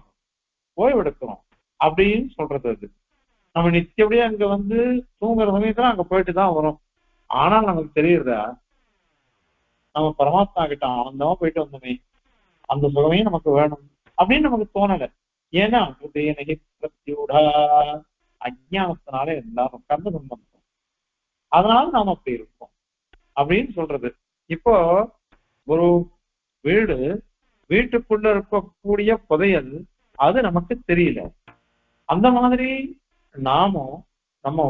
Speaker 1: ஓய்வு எடுக்கிறோம் அப்படின்னு சொல்றது. அது நம்ம நிச்சயப்படியே அங்க தூங்குற சமயத்துல அங்க போயிட்டு தான் வரும். ஆனால் நமக்கு தெரியுறதா நம்ம பரமாத்மா கிட்ட ஆனந்தமா போயிட்டு வந்தோமே, அந்த சுகமே நமக்கு வேணும் அப்படின்னு நமக்கு தோணல. ஏன்னா அஜ்ஞானத்தினால எல்லாரும் கர்ம சம்பந்தம், அதனால நாம அப்படி இருக்கோம் அப்படின்னு சொல்றது. இப்போ ஒரு வீடு, வீட்டுக்குள்ள இருக்கக்கூடிய புதையல் அது நமக்கு தெரியல. அந்த மாதிரி நாமும் நம்ம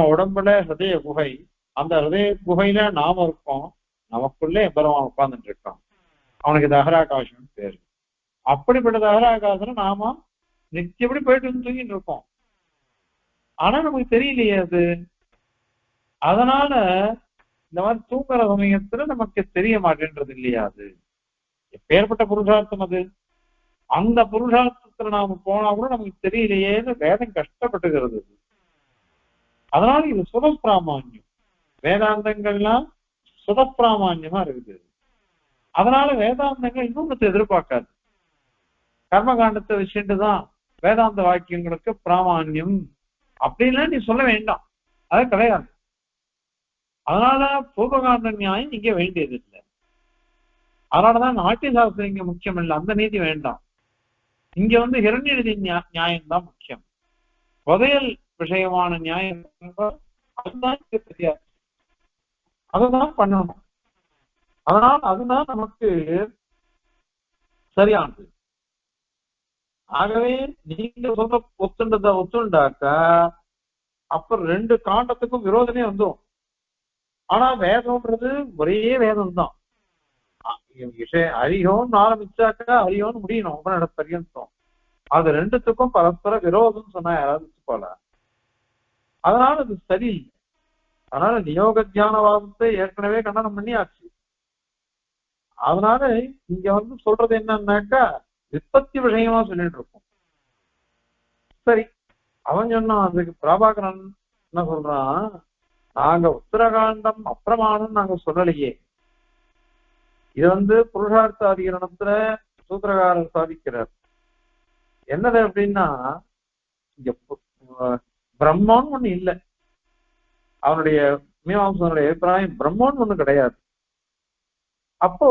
Speaker 1: உடம்புல ஹிருதய குகை, அந்த ஹிருதய குகையில நாம இருக்கோம், நமக்குள்ள எம்பெருமான் உட்கார்ந்துட்டு இருக்கான். அவனுக்கு தகராகாசம் பேரு. அப்படிப்பட்ட தகராகாசம் நாம நிச்சயப்படி போயிட்டு வந்து தூங்கிட்டு இருக்கோம். ஆனா நமக்கு தெரியலையே அது. அதனால இந்த மாதிரி தூங்குற சமயத்துல நமக்கு தெரிய மாட்டேன்றது இல்லையா அது. எப்பேற்பட்ட புருஷார்த்தம் அது. அந்த புருஷார்த்தத்துல நாம போனா கூட நமக்கு தெரியலையேன்னு வேதம் கஷ்டப்பட்டுகிறது. அதனால இது சுதப்பிராமான்யம். வேதாந்தங்கள்லாம் சுதப்பிராமான்யமா இருக்குது. அதனால வேதாந்தங்கள் இன்னொன்னு எதிர்பார்க்காது. கர்மகாண்டத்தை வச்சுட்டுதான் வேதாந்த வாக்கியங்களுக்கு பிராமான்யம் அப்படின்லாம் நீ சொல்ல வேண்டாம், அது கிடையாது. அதனால பூர்வகாண்ட நியாயம் இங்க வேண்டியது இல்லை. அதனாலதான் நாட்டிய சாஸ்திரம் இங்க முக்கியம் இல்லை, அந்த நீதி வேண்டாம். இங்க வந்து ஹிரண்ய நிதி நியாயம்தான் முக்கியம். புதையல் விஷயமான நியாயம் அதுதான் தெரியாது, அதுதான் பண்ணணும். அதனால் அதுதான் நமக்கு சரியானது. ஆகவே நீங்க சொல்ற ஒத்துண்டாக்கா அப்புறம் ரெண்டு காண்டத்துக்கும் விரோதமே வந்துடும். ஆனா வேதம்ன்றது ஒரே வேதம் தான். ஹரியோன்னு ஆரம்பிச்சாக்கா ஹரியோன்னு முடியணும் உபநிடத பர்யந்தம். அது ரெண்டுத்துக்கும் பரஸ்பர விரோதம் சொன்னா யாராவது போல. அதனால அது சரி. அதனால நியோக தியானவாதத்தை ஏற்கனவே கண்டனம் பண்ணியாச்சு. அதனால இங்க வந்து சொல்றது என்னன்னாக்கா விற்பத்தி விஷயமா சொல்லிட்டு இருக்கோம். சரி, அவன் சொன்னான். அதுக்கு பிரபாகரன் என்ன சொல்றான், நாங்க உத்தரகாண்டம் அப்பிரமாணம் நாங்க சொல்லலையே. இது வந்து புருஷார்த்த அதிகரணத்துல சூத்திரகாரர் சாதிக்கிறார். என்னது அப்படின்னா, இங்க பிரம்மன்னு ஒண்ணு இல்லை. அவனுடைய மீமாம்சனுடைய அபிப்பிராயம் பிரம்மன்னு ஒண்ணு கிடையாது. அப்போ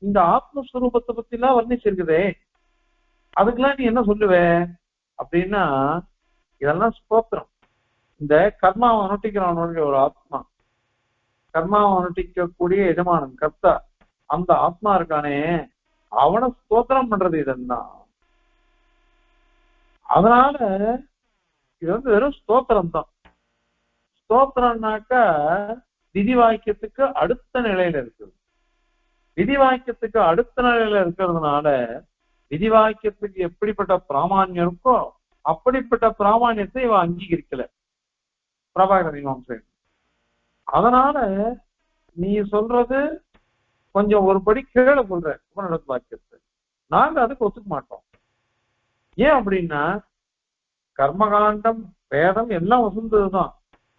Speaker 1: இந்த ஆத்மஸ்வரூபத்தை பத்தி எல்லாம் வர்ணிச்சிருக்குதே, அதுக்கெல்லாம் நீ என்ன சொல்லுவ அப்படின்னா, இதெல்லாம் ஸ்தோத்திரம். இந்த கர்மாவை அனுஷ்டிக்கிறவனுடைய ஒரு ஆத்மா, கர்மாவை அனுஷ்டிக்கக்கூடிய எஜமானன் கர்த்தா, அந்த ஆத்மா இருக்கானே அவனை ஸ்தோத்திரம் பண்றது இதெல்லாம். அதனால இது வந்து வெறும் ஸ்தோத்திரம் தான். ஸ்தோத்திரம்னாக்கா விதி வாக்கியத்துக்கு அடுத்த நிலையில இருக்குது. விதி வாக்கியத்துக்கு அடுத்த நிலையில இருக்கிறதுனால விதி வாக்கியத்துக்கு எப்படிப்பட்ட பிராமான்யம் இருக்கோ அப்படிப்பட்ட பிராமான்யத்தை இவன் அங்கீகரிக்கல பிரபாகர மீமாம்சை. அதனால நீ சொல்றது கொஞ்சம் ஒரு படி கீழே சொல்ற உபநிடத வாக்கியத்தை. நாங்க அதுக்கு ஒத்துக்க மாட்டோம். ஏன் அப்படின்னா, கர்மகாண்டம் வேதம் எல்லாம் வசந்ததுதான்,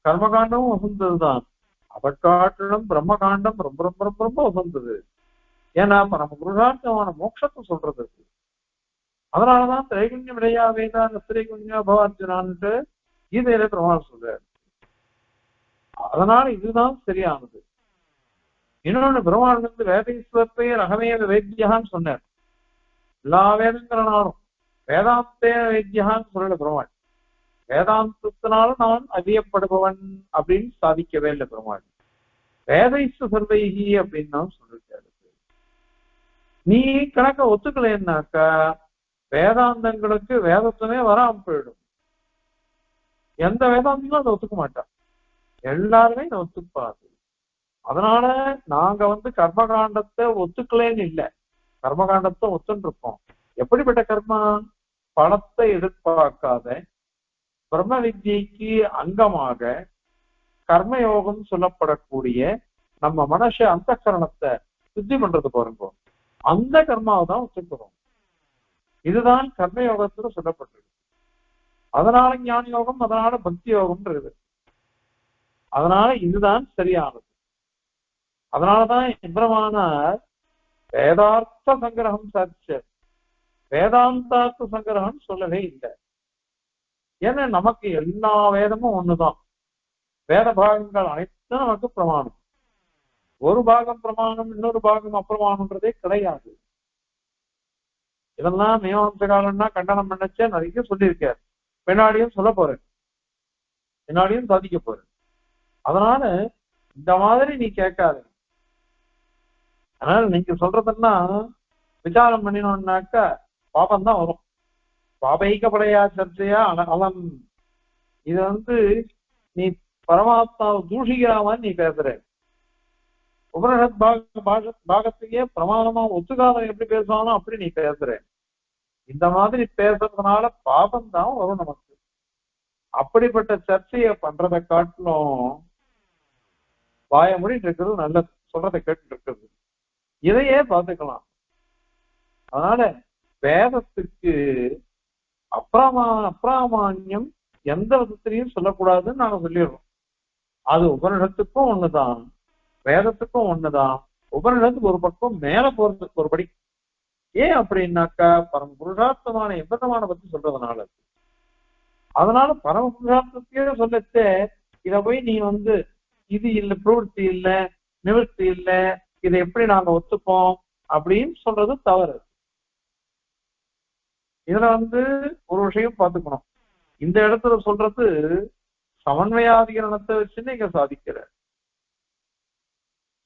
Speaker 1: கர்மகாண்டமும் வசந்ததுதான். அதை காட்டிலும் பிரம்மகாண்டம் ரொம்ப ரொம்ப ரொம்ப ரொம்ப வசந்தது. ஏன்னா இப்ப நம்ம புருஷார்த்தமான மோட்சத்தை சொல்றது. அதனாலதான் திரைகுண்யம் விடையா வேதாந்த திரைகுண்யா பவார்ஜுனான்ட்டு கீதையில பிரமாணம் சொல்றாரு. அதனால இதுதான் சரியானது. இன்னொன்னு, பெருமாள் வந்து வேதீஸ்வரத்தை ரகமே வேத்தியான்னு சொன்னார். எல்லா வேதங்கிறனாலும் வேதாந்தே வேத்தியான்னு சொல்லல பெருமாள். வேதாந்தத்தினாலும் நான் அறியப்படுபவன் அப்படின்னு சாதிக்கவே இல்லை பெருமாள். வேதைஸ்வ சர்வைகி அப்படின்னு தான் சொல்லிருக்காரு. நீ கணக்க ஒத்துக்கலைன்னாக்கா வேதாந்தங்களுக்கு வேதத்துமே வராம போயிடும். எந்த வேதாந்தங்களும் அதை ஒத்துக்க மாட்டான், எல்லாருமே இதை ஒத்துப்பாரு. அதனால நாங்க வந்து கர்மகாண்டத்தை ஒத்துக்கலேன்னு இல்லை, கர்மகாண்டத்தை ஒத்துன்னு இருக்கோம். எப்படிப்பட்ட கர்மா? பணத்தை எதிர்பார்க்காத பிரம்ம வித்யைக்கு அங்கமாக கர்மயோகம் சொல்லப்படக்கூடிய நம்ம மனச அந்த கரணத்தை சுத்தி பண்றது பாருங்க, அந்த கர்மாவை தான் ஒத்துக்கிறோம். இதுதான் கர்மயோகத்துல சொல்லப்பட்டிருக்கு. அதனால ஞான யோகம், அதனால பக்தி யோகம் இருக்குது. அதனால இதுதான் சரியானது. அதனாலதான் எம்பிரமானார் வேதார்த்த சங்கிரகம் சாதிச்சார், வேதாந்தார்த்த சங்கிரகம் சொல்லவே இல்லை. ஏன்னா நமக்கு எல்லா வேதமும் ஒண்ணுதான். வேத பாகங்கள் அனைத்தும் நமக்கு பிரமாணம். ஒரு பாகம் பிரமாணம் இன்னொரு பாகம் அப்பிரமாணம்ன்றதே கிடையாது. இதெல்லாம் மீமாம்ச காலம்னா கண்டனம் பண்ணச்சே நிறைய சொல்லியிருக்காரு, பின்னாடியும் சொல்ல போறேன், பின்னாடியும் சாதிக்க போறேன். அதனால இந்த மாதிரி நீ கேட்காத. அதனால நீங்க சொல்றதுன்னா விசாரம் பண்ணினோம்னாக்கா பாபம் தான் வரும். பாபைக்கப்படையா சர்ச்சையா அலம். இது நீ பரமாத்மாவை தூஷிக்கிற மாதிரி நீ பேசுற. உபனிஷத் பாகத்தையே பிரமாணமா ஒத்துக்காத எப்படி பேசுவானோ அப்படி நீ பேசுற. இந்த மாதிரி பேசுறதுனால பாபம் தான் வரும் நமக்கு. அப்படிப்பட்ட சர்ச்சையை பண்றதை காட்டிலும் வாய மூடிட்டு இருக்கிறது நல்லது, சொல்றதை கேட்டு இருக்கிறது. இதையே பார்த்துக்கலாம். அதனால வேதத்துக்கு அப்பிராமான்யம் எந்த விதத்திலையும் சொல்லக்கூடாதுன்னு நாங்க சொல்லிடுறோம். அது உபனிஷத்துக்கும் ஒண்ணுதான், வேதத்துக்கும் ஒண்ணுதான். உபனிஷத்துக்கு ஒரு பக்கம் மேல போறதுக்கு ஒரு படி. ஏன் அப்படின்னாக்கா பரம புருஷார்த்தமான எவ்வளமான பத்தி சொல்றதுனால. அதனால பரம புருஷார்த்தத்தையே சொல்லச்சே இத போய் நீ இது இல்ல, பிரவೃತ್ತಿ இல்ல, நிவர்த்தி இல்ல, இதை எப்படி நாங்க ஒத்துப்போம் அப்படின்னு சொல்றது தவறு. இதுல ஒரு விஷயம் பார்த்துக்கணும். இந்த இடத்துல சொல்றது சமன்வயாதிகரணத்தை வச்சு நீங்க சாதிக்கிற.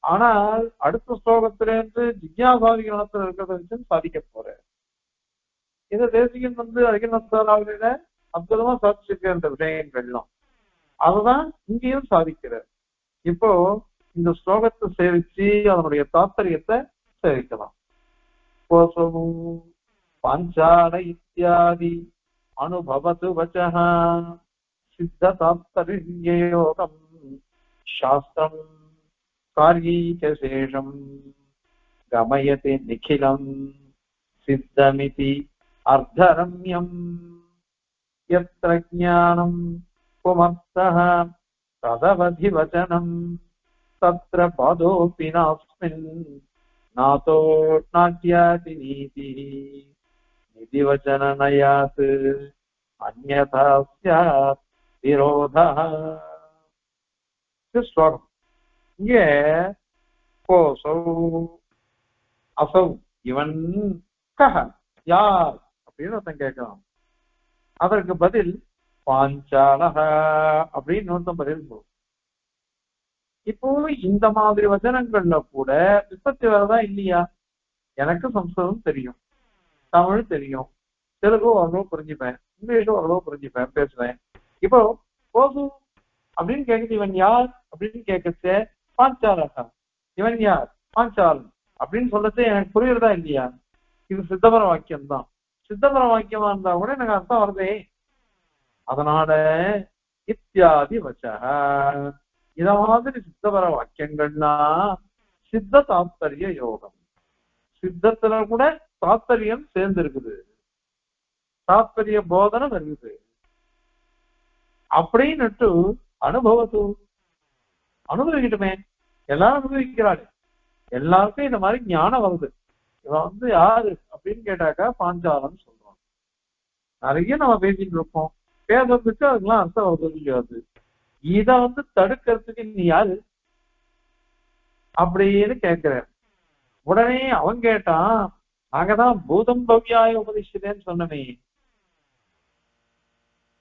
Speaker 1: ஆனால் அடுத்த ஸ்லோகத்துல இருந்து ஜிக்ஞாசாதிகரணத்துல இருக்கிறத வச்சு சாதிக்க போற. இதை தேசிகன் அகிலத்தாராவில அற்புதமா சாதிச்சிருக்க இந்த விஷயங்கள்லாம் அதுதான் இங்கேயும் சாதிக்கிற. இப்போ இந்த ஸ்லோகத்தை சேவிச்சு அதனுடைய தாத்பரியத்தை சேவிக்கலாம். பாஞ்சால இத்தியாதி அனுபவது வச்சஹ சித்த தாத்பர்யோகம் சாஸ்திரம் காரியீகசேஷம் கமயதே நிகிலம் சித்தமிதி அர்த்தரம்யம் யத்ர ஞானம் புமர்த்தஹ ததவதி வசனம் தத்ர பதோபி நாஸ்மின் நாதோ நாட்யாதி நீதி நிதி வச்சனநயாத் அன்யதா ஸ்யாத் விரோதः. ஸ்லோகம் இங்கே கோசௌ அசௌ இவன் கஹ யார் அப்படின்னு ஒருத்தன் கேட்கலாம். அதற்கு பதில் பாஞ்சாலஹ அப்படின்னு ஒருத்தன் பதில் சொல்லும். இப்போ இந்த மாதிரி வச்சனங்கள்ல கூட விபத்தி வரதா இல்லையா? எனக்கு சம்ஸ்கிருதம் தெரியும், தமிழ் தெரியும், தெலுங்கு ஓரளவு புரிஞ்சுப்பேன், இங்கிலீஷும் ஓரளவு புரிஞ்சுப்பேன், பேசுவேன். இப்போ போது அப்படின்னு கேட்குது இவன் யார் அப்படின்னு கேட்கச்சே பாஞ்சாலகா இவன் யார் பாஞ்சாலன் அப்படின்னு சொல்லச்சு எனக்கு புரியுறதா இல்லையா? இது சித்தபர வாக்கியம் தான். சித்தபர வாக்கியமா இருந்தா கூட எனக்கு அர்த்தம் வருதே. அதனால இத்தியாதி வச்ச இத மாதிரி சித்தபர வாக்கியங்கள்னா சித்த தாத்பரிய யோகம். சித்தத்துல கூட தாத்பரியம் சேர்ந்து இருக்குது, தாத்பரிய போதனம் இருக்குது அப்படின்னுட்டு அனுபவத்து அனுபவிக்கட்டுமே. எல்லாரும் அனுபவிக்கிறாரு, எல்லாருக்கும் இந்த மாதிரி ஞானம் வருது. இவன் யாரு அப்படின்னு கேட்டாக்கா பாஞ்சாலன்னு சொல்றான். நிறைய நம்ம பேசிட்டு இருக்கோம், பேசுறதுக்கு அதுக்கெல்லாம் அர்த்தம் வருது இல்லையாது. இத தடுக்கிறதுக்கு நீ யாரு அப்படின்னு கேட்கிற. உடனே அவன் கேட்டான், நாங்கதான் பூதம் பவ்யாய உபதிஷதேன்னு சொன்னமே.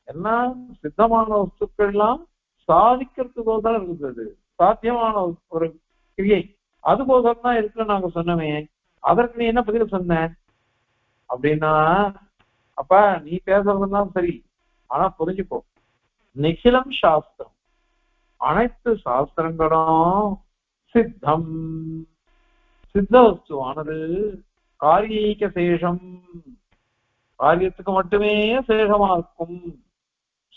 Speaker 1: எல்லாம் சித்தமான வஸ்துக்கள் எல்லாம் சாதிக்கிறதுக்கோதான் இருக்குது, சாத்தியமான ஒரு கிரியை அதுபோதான் தான் இருக்குன்னு நாங்க சொன்னமே. அதற்கு நீ என்ன பதில் சொன்ன அப்படின்னா, அப்ப நீ பேசுறதுலாம் சரி, ஆனா புரிஞ்சுக்கோ, நிகிலம் சாஸ்திரம், அனைத்து சாஸ்திரங்களும் சித்தம், சித்த வஸ்துவானது காரியீக சேஷம், காரியத்துக்கு மட்டுமே சேஷமா இருக்கும்,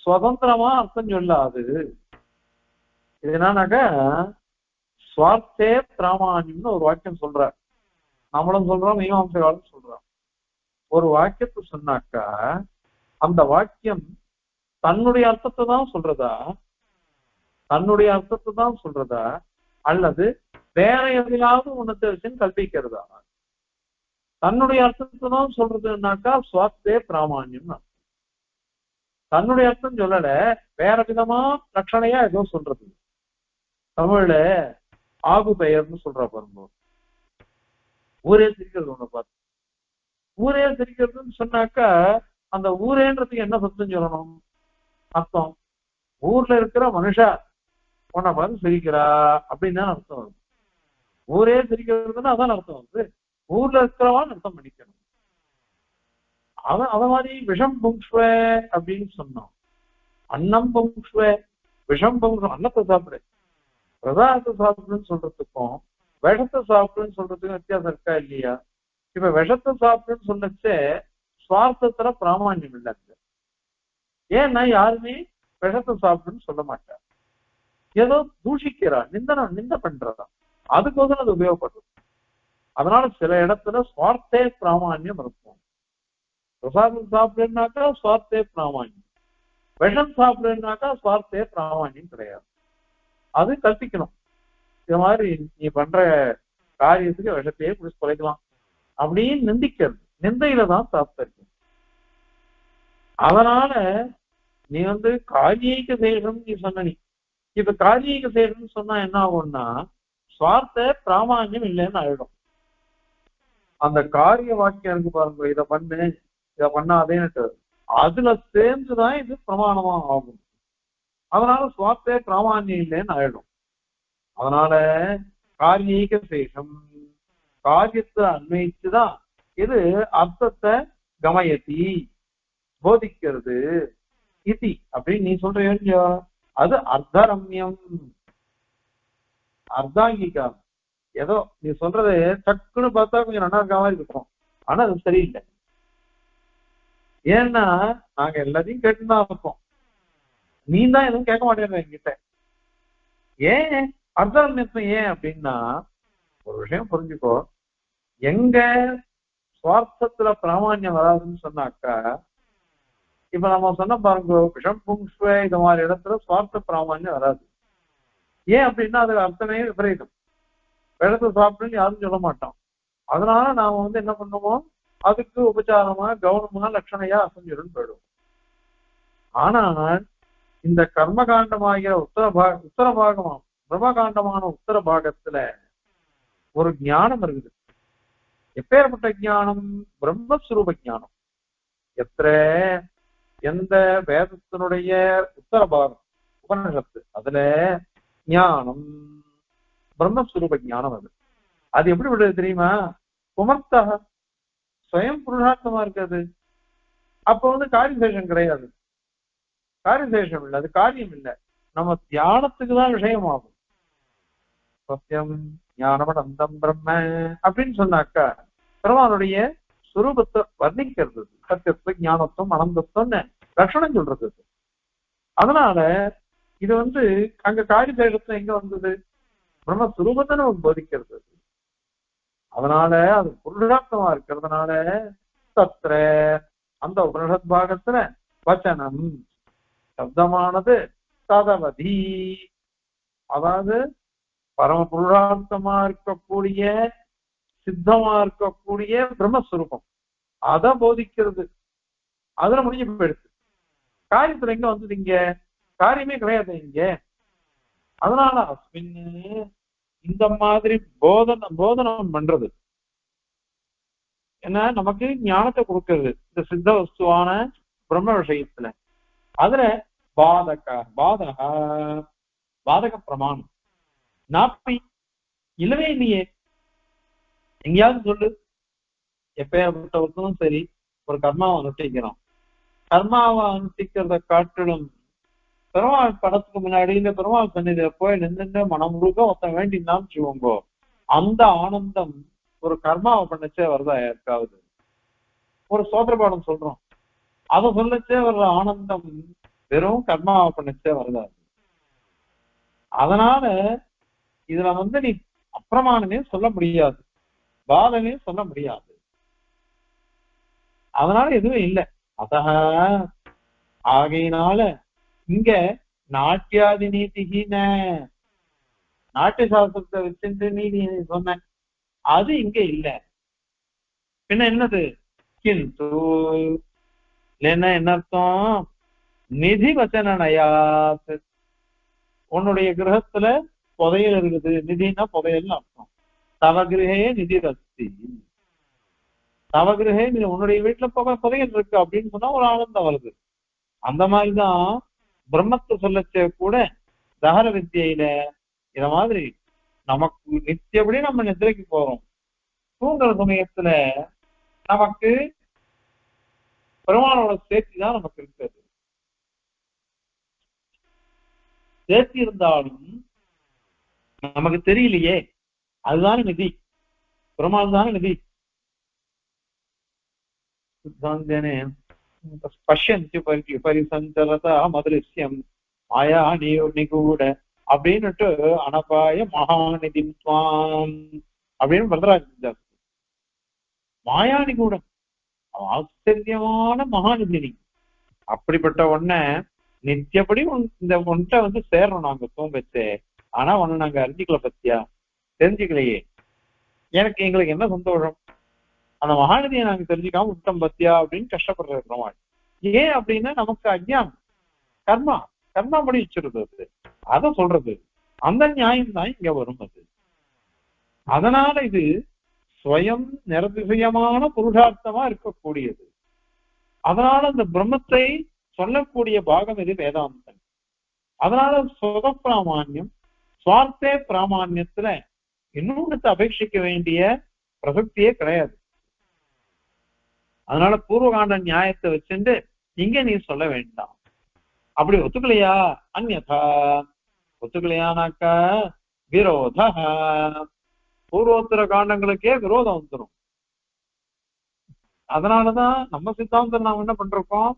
Speaker 1: சுதந்திரமா அர்த்தம் சொல்லாது. இது என்னன்னாக்க சுவார்த்தே பிராமான்யம்னு ஒரு வாக்கியம் சொல்றார். நம்மளும் சொல்றோம், மீமாம்சகாலும் சொல்றோம். ஒரு வாக்கியத்தை சொன்னாக்கா அந்த வாக்கியம் தன்னுடைய அர்த்தத்தை தான் சொல்றதா, தன்னுடைய அர்த்தத்தை தான் சொல்றதா, அல்லது வேற எதையாவது ஒன்னத்தை வச்சுன்னு கல்பிக்கிறதா? தன்னுடைய அர்த்தத்தை தான் சொல்றதுன்னாக்கா சுவார்த்தே பிராமான்யம். தன்னுடைய அர்த்தம் சொல்லல, வேற விதமா லட்சணையா ஏதோ சொல்றது. தமிழ்ல ஆகு பெயர்னு சொல்ற பாருங்க, ஊரே சிரிக்கிறது ஒண்ணு பார்த்து. ஊரே சிரிக்கிறதுன்னு சொன்னாக்கா அந்த ஊரேன்றதுக்கு என்ன சத்தம் சொல்லணும் அர்த்தம்? ஊர்ல இருக்கிற மனுஷா உன்னை பார்த்து சிரிக்கிறா அப்படின்னு தான் அர்த்தம் வருது. ஊரே சிரிக்கிறதுன்னு அதான் அர்த்தம் வருது. ஊர்ல இருக்கிறவான்னு அர்த்தம் பண்ணிக்கணும். அத மாதிரி விஷம் புங்ஷ்வ அப்படின்னு சொன்னோம். அன்னம் புங்ஷ்வ விஷம் புங்ஷ்வ, அன்னத்தை சாப்பிடு, பிரசாதத்தை சாப்பிடுன்னு சொல்றதுக்கும் விஷத்தை சாப்பிடுன்னு சொல்றதுக்கும் வித்தியாசம் இருக்கா இல்லையா? இப்ப விஷத்தை சாப்பிடுன்னு சொன்னச்சே சுவார்த்தத்துல பிராமான்யம் இல்லை. ஏன்னா யாருமே விஷத்தை சாப்பிடுன்னு சொல்ல மாட்டார். ஏதோ தூஷிக்கிறா, நிந்த பண்றதா, அதுக்கோசரம் அது உபயோகப்படுறது. அதனால சில இடத்துல சுவார்த்தே பிராமான்யம் இருக்கும். பிரசாதம் சாப்பிடுனாக்கா சுவார்த்தே பிராமான்யம், விஷம் சாப்பிடுனாக்கா சுவார்த்தே பிராமான்யம் கிடையாது. அது கற்பிக்கணும். இது மாதிரி நீ பண்ற காரியத்துக்கு விஷத்தையே குடிச்சு குறைக்கலாம் அப்படின்னு நிந்திக்கிறது, நிந்தையில தான் சாப்பிட்டு. அதனால நீ காரியைக்க செய்யணும் நீ சொன்ன. நீ இப்ப காரியைக்க செய்யணும்னு சொன்னா என்ன ஆகும்னா சுவார்த்த பிராமான்யம் இல்லைன்னு ஆயிடும். அந்த காரிய வாக்கியம் இருக்கு பாருங்க, இதை பண்ணு இதை பண்ணாதேன்னுட்டு, அதுல சேர்ந்துதான் இது பிரமாணமா ஆகும். அதனால சுவார்த்த பிராமான்யம் இல்லைன்னு ஆயிடும். அதனால காரியைக்க சேஷம், காரியத்தை அன்வயிச்சுதான் இது அர்த்தத்தை கமயத்தி போதிக்கிறது. இதி அப்படின்னு நீ சொல்ற, அது அர்த்தரம்யம், அர்த்தாங்கிகம். ஏதோ நீ சொல்றது டக்குன்னு பார்த்தா கொஞ்சம் நல்லா இருக்க மாதிரி இருக்கும், ஆனா அது சரியில்லை. ஏன்னா நாங்க எல்லாத்தையும் கேட்டுதான் இருப்போம், நீ தான் எதுவும் கேட்க மாட்டேங்கிற என்கிட்ட. ஏன் அர்த்தரம்யத்தை ஏன் அப்படின்னா, ஒரு விஷயம் புரிஞ்சுக்கோ, எங்க சுவார்த்தத்துல பிராமான்யம் வராதுன்னு சொன்னாக்கா, இப்ப நம்ம சொன்ன பாருங்க விஷம் புங்ஷ்வ இந்த மாதிரி இடத்துல சுவார்த்த பிராமான்யம் வராது. ஏன் அப்படின்னா அது அர்த்தமே விபரீதம். விஷத்தை சாப்பிட்டுன்னு யாரும் சொல்ல மாட்டோம். அதனால நாம என்ன பண்ணுவோம், அதுக்கு உபச்சாரமா கவனமா லட்சணையா அசஞ்சிடும் போயிடும். ஆனால் இந்த கர்மகாண்டமாகிற உத்தர பாகமா பிரம்மகாண்டமான உத்தர பாகத்துல ஒரு ஞானம் இருக்குது. எப்பேற்பட்ட ஞானம்? பிரம்மஸ்வரூப ஞானம். எந்த வேதத்தினுடைய உத்தர பாகம் உபநிஷத்து, அதுல ஞானம் பிரம்மஸ்வரூப ஞானம். அது எப்படி விடுறது தெரியுமா? குமர்த்தாக சுயம் புருஷார்த்தமா இருக்காது. அப்ப காரியசேஷம் கிடையாது, காரியசேஷம் இல்லை, அது காரியம் இல்லை, நம்ம தியானத்துக்கு தான் விஷயமாகும். சத்தியம் ஞானமனந்தம் பிரம்ம அப்படின்னு சொன்னாக்கா பெருமானுடைய சுரூபத்தை வர்ணிக்கிறது, சத்தியத்துவ ஞானத்துவம் அனந்தத்துவம்னு லட்சணம் சொல்றது. அதனால இது அங்க காரியசேஷத்துல எங்க வந்தது? பிரம்மஸ்வரூபத்தை நமக்கு போதிக்கிறது. அதனால அது புருஷார்த்தமா இருக்கிறதுனால தத்திர அந்த உபனிஷத் பாகத்துல வச்சனம் சப்தமானது ததவதி, அதாவது பரம புருஷார்த்தமா இருக்கக்கூடிய சித்தமா இருக்கக்கூடிய பிரம்மஸ்வரூபம் அதை போதிக்கிறது. அதுல முடிஞ்சு போயிடுது. காரியத்துல எங்க வந்தது? இங்க காரியமே கிடையாது இங்க. அதனால அஸ்மின்னு இந்த மாதிரி போதனம் பண்றது என்ன, நமக்கு ஞானத்தை கொடுக்கிறது இந்த சித்த வஸ்துவான பிரம்ம விஷயத்துல. அதுல பாதக பிரமாணம் நாப்பி இல்லவே இல்லையே. எங்கேயாவது சொல்லு, எப்பேற்பட்டவர்களும் சரி ஒரு கர்மாவை அனுஷ்டிக்கிறோம், கர்மாவை அனுஷ்டிக்கிறத காட்டிலும் பெருமாள் படத்துக்கு முன்னாடி இந்த பெருமாள் சன்னிதியில போய் நின்று மனம் முழுக்க ஒருத்தன் வேண்டினான்னு சொல்லுவோங்கோ, அந்த ஆனந்தம் ஒரு கர்மாவை பண்ணச்சே வருதா? யாருக்காவது ஒரு சோதர பாடம் சொல்றோம், அதை சொல்லச்சே வர்ற ஆனந்தம் வெறும் கர்மாவை பண்ணச்சே வருதா? அதனால இதுல நீ அப்பிரமாணமே சொல்ல முடியாது, பாதமே சொல்ல முடியாது. அதனால எதுவும் இல்லை. அத ஆகையினால இங்க நாட்டியாதி நீதிகின நாட்டிய சாஸ்திரத்தை வச்சுட்டு நீதி சொன்ன அது இங்க இல்ல. பின்ன என்னது? கிந்து இல்லைன்னா என்ன அர்த்தம்? நிதி வச்சனையாத், உன்னுடைய கிரகத்துல புதையல் இருக்குது, நிதினா புதையல்னு அர்த்தம். தவகிரகே நிதி ரஸ்தி, தவகிரகே உன்னுடைய வீட்டுல புதையல் இருக்கு அப்படின்னு சொன்னா ஒரு ஆனந்தம் வருது. அந்த மாதிரிதான் பிரம்மத்தை சொல்லச்ச கூட தகர வித்தியில இத மாதிரி நமக்கு நித்தியபடி நம்ம நித்திரைக்கு போறோம், தூங்குற சமயத்துல நமக்கு பெருமானோட சேர்த்தி தான் நமக்கு இருக்கிறது. சேர்த்தி இருந்தாலும் நமக்கு தெரியலையே, அதுதானே நிதி, பெருமாள் தானே நிதி. பஷ்யந்தி பரிசஞ்சரதா மதுரிஷ்யம் மாயா நிகூட அப்படின்னுட்டு அனபாய மகாநிதி துவாம் அப்படின்னு வரதராஜன் மாயா நிகூடம் ஆச்சரியமான மகாநிதி. அப்படிப்பட்ட ஒன்ன நித்தியப்படி இந்த ஒன்றை வந்து சேர்றோம் நாங்க தூங்கச்சு. ஆனா ஒண்ணு நாங்க அறிஞ்சிக்கல பத்தியா, தெரிஞ்சுக்கலையே. எங்களுக்கு என்ன சந்தோஷம், அந்த மகாநிதியை நாங்க தெரிஞ்சுக்காம விட்டோம் பத்தியா அப்படின்னு கஷ்டப்படுறோம். ஏன் அப்படின்னா நமக்கு அஜ்ஞானம், கர்மா படி வச்சிருது. அது அத சொல்றது, அந்த நியாயம் தான் இங்க வரும். அது அதனால இது ஸ்வயம் நிரதிசயமான புருஷார்த்தமா இருக்கக்கூடியது. அதனால இந்த பிரம்மத்தை சொல்லக்கூடிய பாகம் இது வேதாந்தம். அதனால சுத பிராமான்யம் சுவார்த்தே பிராமான்யத்துல இன்னொன்னு அபேட்சிக்க வேண்டிய பிரசக்தியே கிடையாது. அதனால பூர்வகாண்ட நியாயத்தை வச்சுட்டு இங்க நீ சொல்ல வேண்டாம். அப்படி ஒத்துக்கலையா அந்யதா, ஒத்துக்கலையானாக்கா விரோத, பூர்வோத்தர காண்டங்களுக்கே விரோதம் வந்துடும். அதனாலதான் நம்ம சித்தாந்தம் நாம் என்ன பண்றோம்,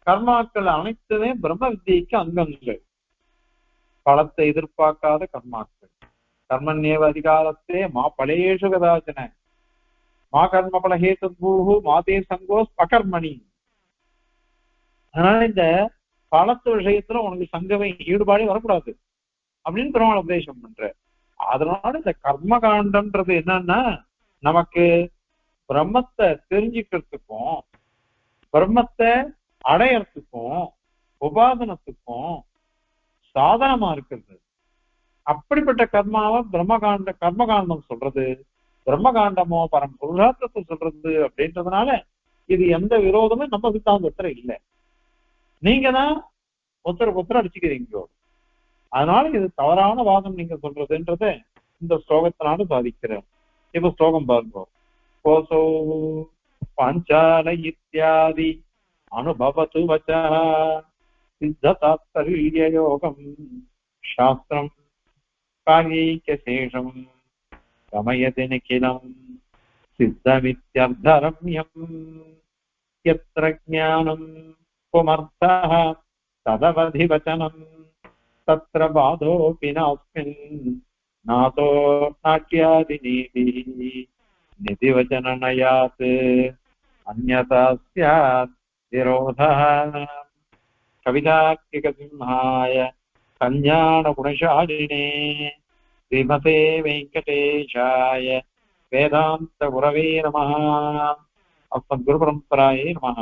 Speaker 1: கர்மாக்கள் அனைத்துமே பிரம்ம வித்தியைக்கு அங்கங்கள். பலத்தை எதிர்பார்க்காத கர்மாக்கள். கர்மண்யேவ அதிகாரத்தே மா பலேஷு கதாச்சன மா கர்ம பலஹேது பூஹு மாதே சங்கோஸ் அகர்மணி. அதனால இந்த பலத்து விஷயத்துல உனக்கு சங்கமே ஈடுபாடே வரக்கூடாது அப்படின்னு பெருமாள் உபதேசம் பண்ற. அதனால இந்த கர்மகாண்டம்ன்றது என்னன்னா நமக்கு பிரம்மத்தை தெரிஞ்சுக்கிறதுக்கும் பிரம்மத்தை அடையறதுக்கும் உபாதனத்துக்கும் சாதனமா இருக்கிறது. அப்படிப்பட்ட கர்மாவை கர்மகாண்டம் சொல்றது, பிரம்மகாண்டமோ பரம் புருஷார்த்தத்தை சொல்றது அப்படின்றதுனால இது எந்த விரோதமும் நம்ம சித்தாந்தத்துல இல்லை. நீங்க தான் ஒருத்தருக்கு அடிச்சுக்கிறீங்க. அதனால இது தவறான வாதம் நீங்க சொல்றதுன்றத இந்த ஸ்லோகத்தினால சாதிக்கிறேன். இப்ப ஸ்லோகம் பாருங்க. கோசோ பாஞ்சால இத்தியாதி அனுபவது வச்சா சித்ததாத்பரிய யோகம் சாஸ்திரம் காரியைக்கசேஷம் கமயதி நிகிலம் சித்தமித்யர்த்தரம்யம் யத்ர ஞானம் புமர்த்தः ததவதி வசனம் தத்ர பாதோபி நாஸ்மின் நாதோ நாட்யாதி நீதி நிதிவச்சனநயாத் அன்யதா ஸ்யாத் விரோதः. கவிதார்க்கிகசிம்ஹாய கல்யாண குணசாலினே ஸ்ரீமதே வெங்கடேஷாய வேதாந்த குரவே நமः. அஸ்மத்குரு பரம்பராயே நமः.